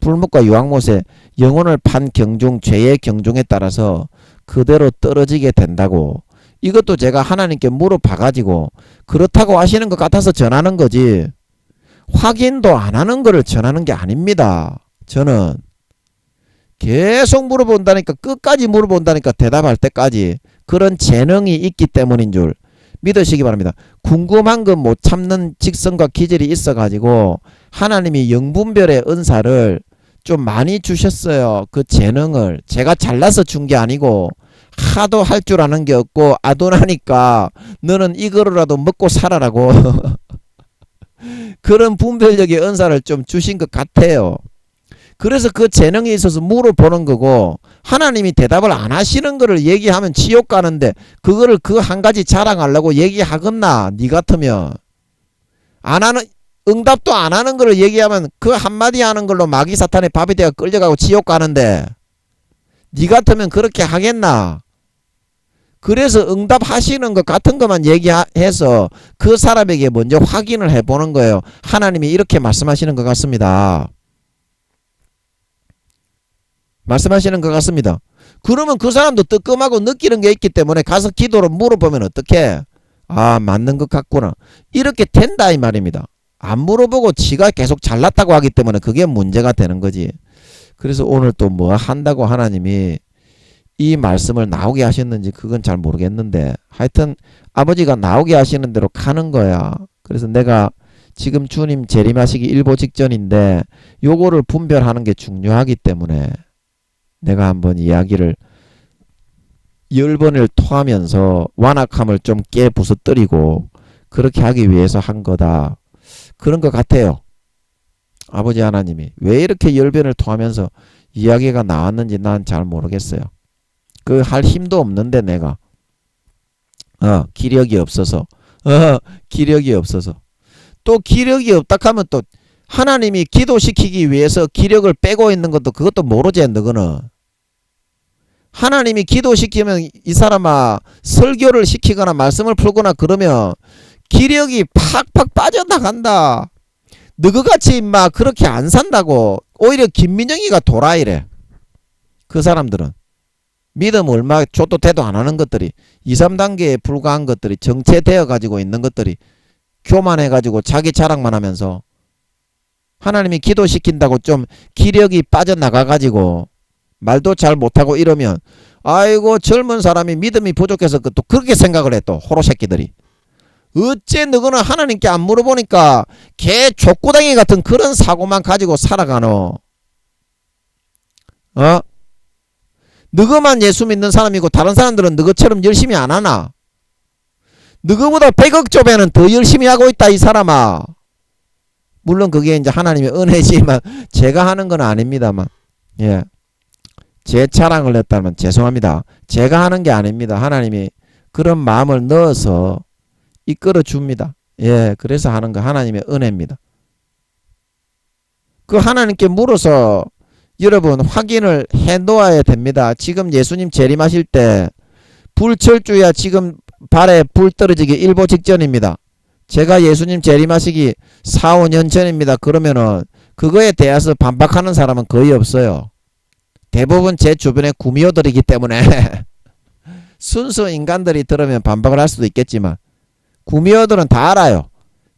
불못과 유황못에 영혼을 판 경중, 죄의 경중에 따라서 그대로 떨어지게 된다고. 이것도 제가 하나님께 물어봐가지고 그렇다고 하시는 것 같아서 전하는 거지. 확인도 안 하는 거를 전하는 게 아닙니다. 저는 계속 물어본다니까, 끝까지 물어본다니까, 대답할 때까지. 그런 재능이 있기 때문인 줄 믿으시기 바랍니다. 궁금한 건 못 참는 직성과 기질이 있어가지고 하나님이 영분별의 은사를 좀 많이 주셨어요. 그 재능을 제가 잘나서 준 게 아니고 하도 할 줄 아는 게 없고 아도나니까 너는 이거라도 먹고 살아라고 그런 분별력의 은사를 좀 주신 것 같아요. 그래서 그 재능이 있어서 물어보는 거고, 하나님이 대답을 안 하시는 거를 얘기하면 지옥 가는데 그거를 그 한 가지 자랑하려고 얘기하겠나? 니 같으면. 안 하는, 응답도 안 하는 거를 얘기하면 그 한마디 하는 걸로 마귀 사탄의 밥이 되어 끌려가고 지옥 가는데 니 같으면 그렇게 하겠나? 그래서 응답하시는 것 같은 것만 얘기해서 그 사람에게 먼저 확인을 해보는 거예요. 하나님이 이렇게 말씀하시는 것 같습니다. 말씀하시는 것 같습니다. 그러면 그 사람도 뜨끔하고 느끼는 게 있기 때문에 가서 기도로 물어보면 어떡해? 아, 맞는 것 같구나. 이렇게 된다 이 말입니다. 안 물어보고 지가 계속 잘났다고 하기 때문에 그게 문제가 되는 거지. 그래서 오늘 또 뭐 한다고 하나님이 이 말씀을 나오게 하셨는지 그건 잘 모르겠는데 하여튼 아버지가 나오게 하시는 대로 가는 거야. 그래서 내가 지금 주님 재림하시기 일보 직전인데 요거를 분별하는 게 중요하기 때문에 내가 한번 이야기를 10번을 토하면서 완악함을 좀 깨부숴뜨리고 그렇게 하기 위해서 한 거다. 그런 것 같아요. 아버지 하나님이 왜 이렇게 10번을 토하면서 이야기가 나왔는지 난 잘 모르겠어요. 그 할 힘도 없는데 내가 기력이 없어서 기력이 없어서 또 기력이 없다 하면 또 하나님이 기도시키기 위해서 기력을 빼고 있는 것도 그것도 모르지 너거는. 하나님이 기도시키면 이 사람아 설교를 시키거나 말씀을 풀거나 그러면 기력이 팍팍 빠져나간다. 너그같이 임마 그렇게 안 산다고. 오히려 김민영이가 도라이래. 그 사람들은 믿음 얼마 좆도 대도 안 하는 것들이 2, 3단계에 불과한 것들이 정체되어 가지고 있는 것들이 교만해 가지고 자기 자랑만 하면서 하나님이 기도시킨다고 좀 기력이 빠져나가 가지고 말도 잘 못하고 이러면 아이고 젊은 사람이 믿음이 부족해서 또 그렇게 생각을 해. 또 호로 새끼들이 어째 너거는 하나님께 안 물어보니까 개 족구덩이 같은 그런 사고만 가지고 살아가노. 너거만 예수 믿는 사람이고 다른 사람들은 너거처럼 열심히 안 하나? 너거보다 100억 조배는 더 열심히 하고 있다 이 사람아. 물론 그게 이제 하나님의 은혜지만 제가 하는 건 아닙니다만, 예, 제 자랑을 했다면 죄송합니다. 제가 하는 게 아닙니다. 하나님이 그런 마음을 넣어서 이끌어 줍니다. 예, 그래서 하는 거 하나님의 은혜입니다. 그 하나님께 물어서 여러분 확인을 해 놓아야 됩니다. 지금 예수님 재림하실 때 불철주야 지금 발에 불 떨어지기 일보 직전입니다. 제가 예수님 재림하시기 4, 5년 전입니다. 그러면은 그거에 대해서 반박하는 사람은 거의 없어요. 대부분 제 주변에 구미호들이기 때문에 순수 인간들이 들으면 반박을 할 수도 있겠지만 구미호들은 다 알아요.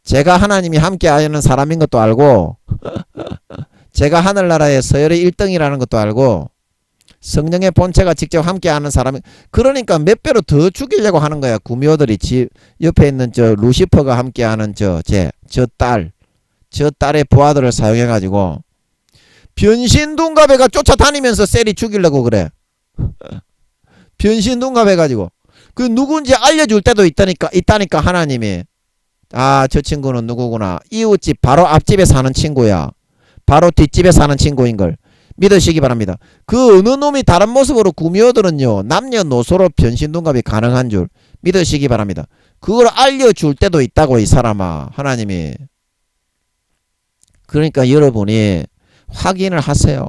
제가 하나님이 함께 하는 사람인 것도 알고 제가 하늘나라의 서열의 1등이라는 것도 알고 성령의 본체가 직접 함께하는 사람이 그러니까 몇 배로 더 죽이려고 하는 거야. 구미호들이 집 옆에 있는 저 루시퍼가 함께하는 저 딸의 부하들을 사용해 가지고 변신둔갑애가 쫓아다니면서 셀이 죽이려고 그래. 변신둔갑해 가지고 그 누군지 알려줄 때도 있다니까 하나님이. 아, 저 친구는 누구구나. 이웃집 바로 앞집에 사는 친구야. 바로 뒷집에 사는 친구인걸 믿으시기 바랍니다. 그 어느 놈이 다른 모습으로 구미호들은요 남녀노소로 변신둔갑이 가능한 줄 믿으시기 바랍니다. 그걸 알려줄 때도 있다고 이 사람아 하나님이. 그러니까 여러분이 확인을 하세요.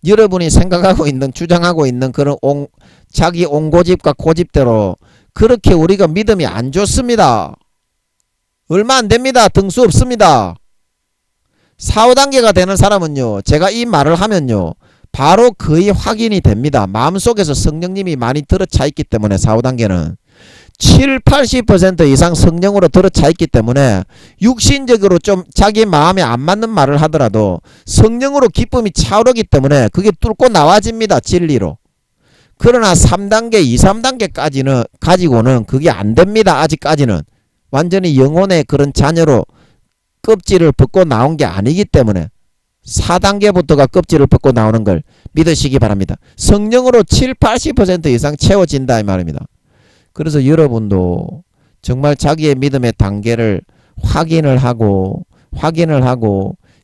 여러분이 생각하고 있는 주장하고 있는 그런 자기 옹고집과 고집대로 그렇게 우리가 믿음이 안 좋습니다. 얼마 안 됩니다. 등수 없습니다. 4, 5단계가 되는 사람은요 제가 이 말을 하면요 바로 거의 확인이 됩니다. 마음속에서 성령님이 많이 들어차 있기 때문에 4, 5단계는 7, 80% 이상 성령으로 들어차 있기 때문에 육신적으로 좀 자기 마음에 안 맞는 말을 하더라도 성령으로 기쁨이 차오르기 때문에 그게 뚫고 나와집니다. 진리로. 그러나 3단계, 2, 3단계까지는 가지고는 그게 안 됩니다. 아직까지는 완전히 영혼의 그런 자녀로 껍질을 벗고 나온 게 아니기 때문에 4단계부터가 껍질을 벗고 나오는 걸 믿으시기 바랍니다. 성령으로 7, 80% 이상 채워진다 이 말입니다. 그래서 여러분도 정말 자기의 믿음의 단계를 확인을 하고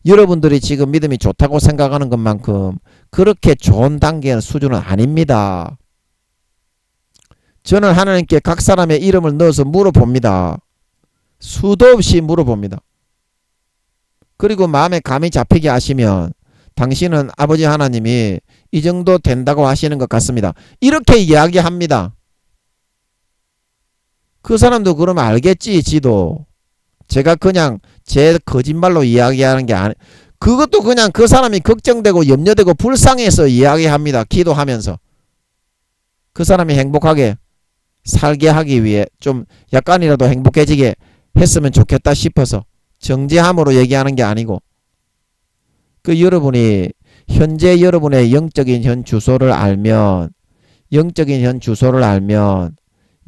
여러분들이 지금 믿음이 좋다고 생각하는 것만큼 그렇게 좋은 단계의 수준은 아닙니다. 저는 하나님께 각 사람의 이름을 넣어서 물어봅니다. 수도 없이 물어봅니다. 그리고 마음에 감이 잡히게 하시면 당신은 아버지 하나님이 이 정도 된다고 하시는 것 같습니다. 이렇게 이야기합니다. 그 사람도 그러면 알겠지 지도. 제가 그냥 제 거짓말로 이야기하는 게 아니 그것도 그냥 그 사람이 걱정되고 염려되고 불쌍해서 이야기합니다. 기도하면서 그 사람이 행복하게 살게 하기 위해 좀 약간이라도 행복해지게 했으면 좋겠다 싶어서 정죄함으로 얘기하는 게 아니고 그 여러분이 현재 여러분의 영적인 현 주소를 알면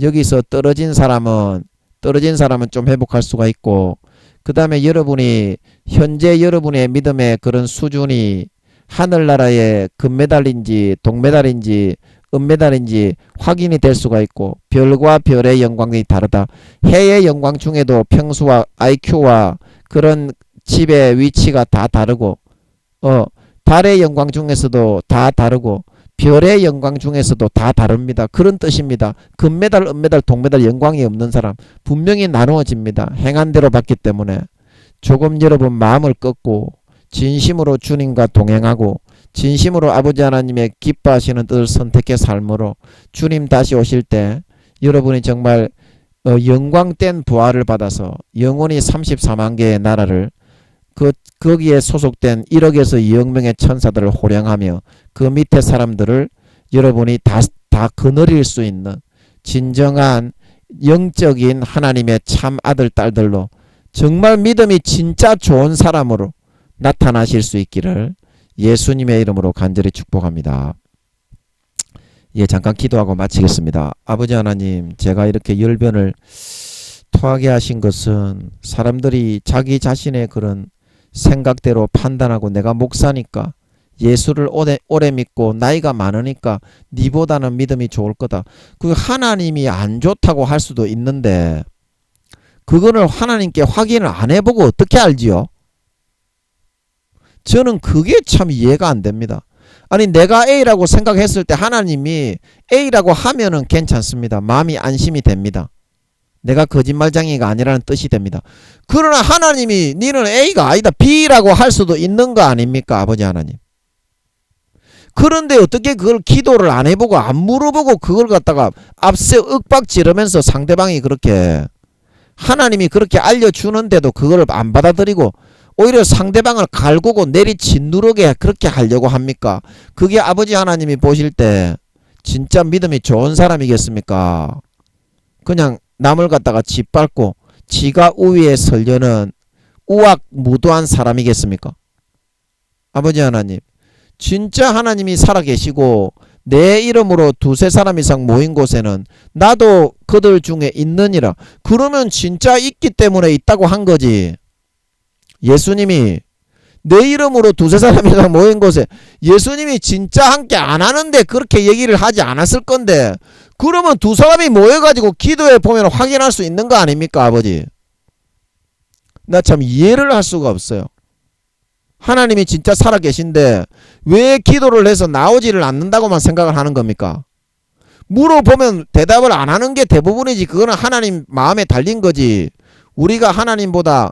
여기서 떨어진 사람은 좀 회복할 수가 있고 그 다음에 여러분이 현재 여러분의 믿음의 그런 수준이 하늘나라의 금메달인지 동메달인지 은메달인지 확인이 될 수가 있고 별과 별의 영광이 다르다. 해의 영광 중에도 평수와 IQ와 그런 집의 위치가 다 다르고 달의 영광 중에서도 다 다르고 별의 영광 중에서도 다 다릅니다. 그런 뜻입니다. 금메달, 은메달, 동메달 영광이 없는 사람 분명히 나누어집니다. 행한 대로 받기 때문에 조금 여러분 마음을 꺾고 진심으로 주님과 동행하고 진심으로 아버지 하나님의 기뻐하시는 뜻을 선택해 삶으로 주님 다시 오실 때 여러분이 정말 영광된 부활을 받아서 영원히 34만 개의 나라를 거기에 소속된 1억에서 2억 명의 천사들을 호령하며 그 밑에 사람들을 여러분이 다 거느릴 수 있는 진정한 영적인 하나님의 참 아들 딸들로 정말 믿음이 진짜 좋은 사람으로 나타나실 수 있기를 예수님의 이름으로 간절히 축복합니다. 예, 잠깐 기도하고 마치겠습니다. 아버지 하나님, 제가 이렇게 열변을 토하게 하신 것은 사람들이 자기 자신의 그런 생각대로 판단하고 내가 목사니까 예수를 오래 믿고 나이가 많으니까 니보다는 믿음이 좋을 거다. 그 하나님이 안 좋다고 할 수도 있는데 그거를 하나님께 확인을 안 해보고 어떻게 알지요? 저는 그게 참 이해가 안 됩니다. 아니 내가 A라고 생각했을 때 하나님이 A라고 하면은 괜찮습니다. 마음이 안심이 됩니다. 내가 거짓말쟁이가 아니라는 뜻이 됩니다. 그러나 하나님이 니는 A가 아니다 B라고 할 수도 있는 거 아닙니까? 아버지 하나님. 그런데 어떻게 그걸 기도를 안 해보고 안 물어보고 그걸 갖다가 앞세 윽박 지르면서 상대방이 그렇게 하나님이 그렇게 알려주는데도 그걸 안 받아들이고 오히려 상대방을 갈구고 내리 짓누르게 그렇게 하려고 합니까? 그게 아버지 하나님이 보실 때 진짜 믿음이 좋은 사람이겠습니까? 그냥 남을 갖다가 짓밟고 지가 우위에 서려는 우악무도한 사람이겠습니까? 아버지 하나님, 진짜 하나님이 살아계시고 내 이름으로 두세 사람 이상 모인 곳에는 나도 그들 중에 있느니라. 그러면 진짜 있기 때문에 있다고 한 거지. 예수님이 내 이름으로 두세 사람 이상 모인 곳에 예수님이 진짜 함께 안 하는데 그렇게 얘기를 하지 않았을 건데 그러면 두 사람이 모여가지고 기도해 보면 확인할 수 있는 거 아닙니까? 아버지, 나 참 이해를 할 수가 없어요. 하나님이 진짜 살아계신데 왜 기도를 해서 나오지를 않는다고만 생각을 하는 겁니까? 물어보면 대답을 안 하는 게 대부분이지. 그거는 하나님 마음에 달린 거지. 우리가 하나님보다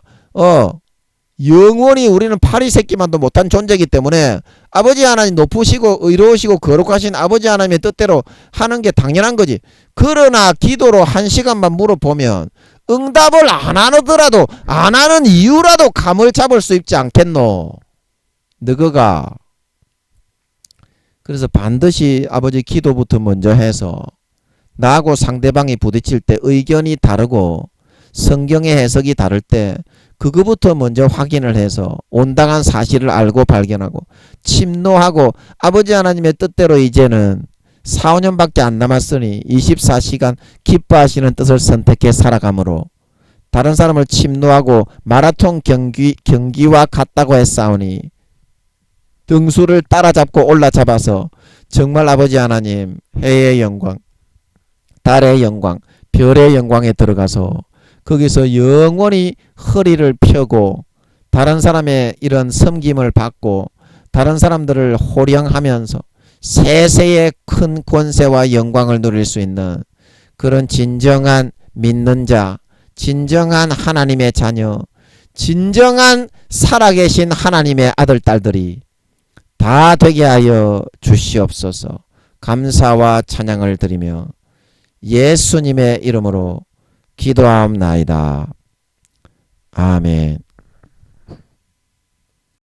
영원히 우리는 파리새끼만도 못한 존재이기 때문에 아버지 하나님 높으시고 의로우시고 거룩하신 아버지 하나님의 뜻대로 하는 게 당연한 거지. 그러나 기도로 1시간만 물어보면 응답을 안 하더라도 안 하는 이유라도 감을 잡을 수 있지 않겠노? 너거가. 그래서 반드시 아버지 기도부터 먼저 해서 나하고 상대방이 부딪힐 때 의견이 다르고 성경의 해석이 다를 때 그거부터 먼저 확인을 해서 온당한 사실을 알고 발견하고 침노하고 아버지 하나님의 뜻대로 이제는 4, 5년밖에 안 남았으니 24시간 기뻐하시는 뜻을 선택해 살아가므로 다른 사람을 침노하고 마라톤 경기와 같다고 했사오니 등수를 따라잡고 올라잡아서 정말 아버지 하나님 해의 영광, 달의 영광, 별의 영광에 들어가서 거기서 영원히 허리를 펴고 다른 사람의 이런 섬김을 받고 다른 사람들을 호령하면서 세세의 큰 권세와 영광을 누릴 수 있는 그런 진정한 믿는 자, 진정한 하나님의 자녀, 진정한 살아계신 하나님의 아들 딸들이 다 되게 하여 주시옵소서. 감사와 찬양을 드리며 예수님의 이름으로 기도하옵나이다. 아멘.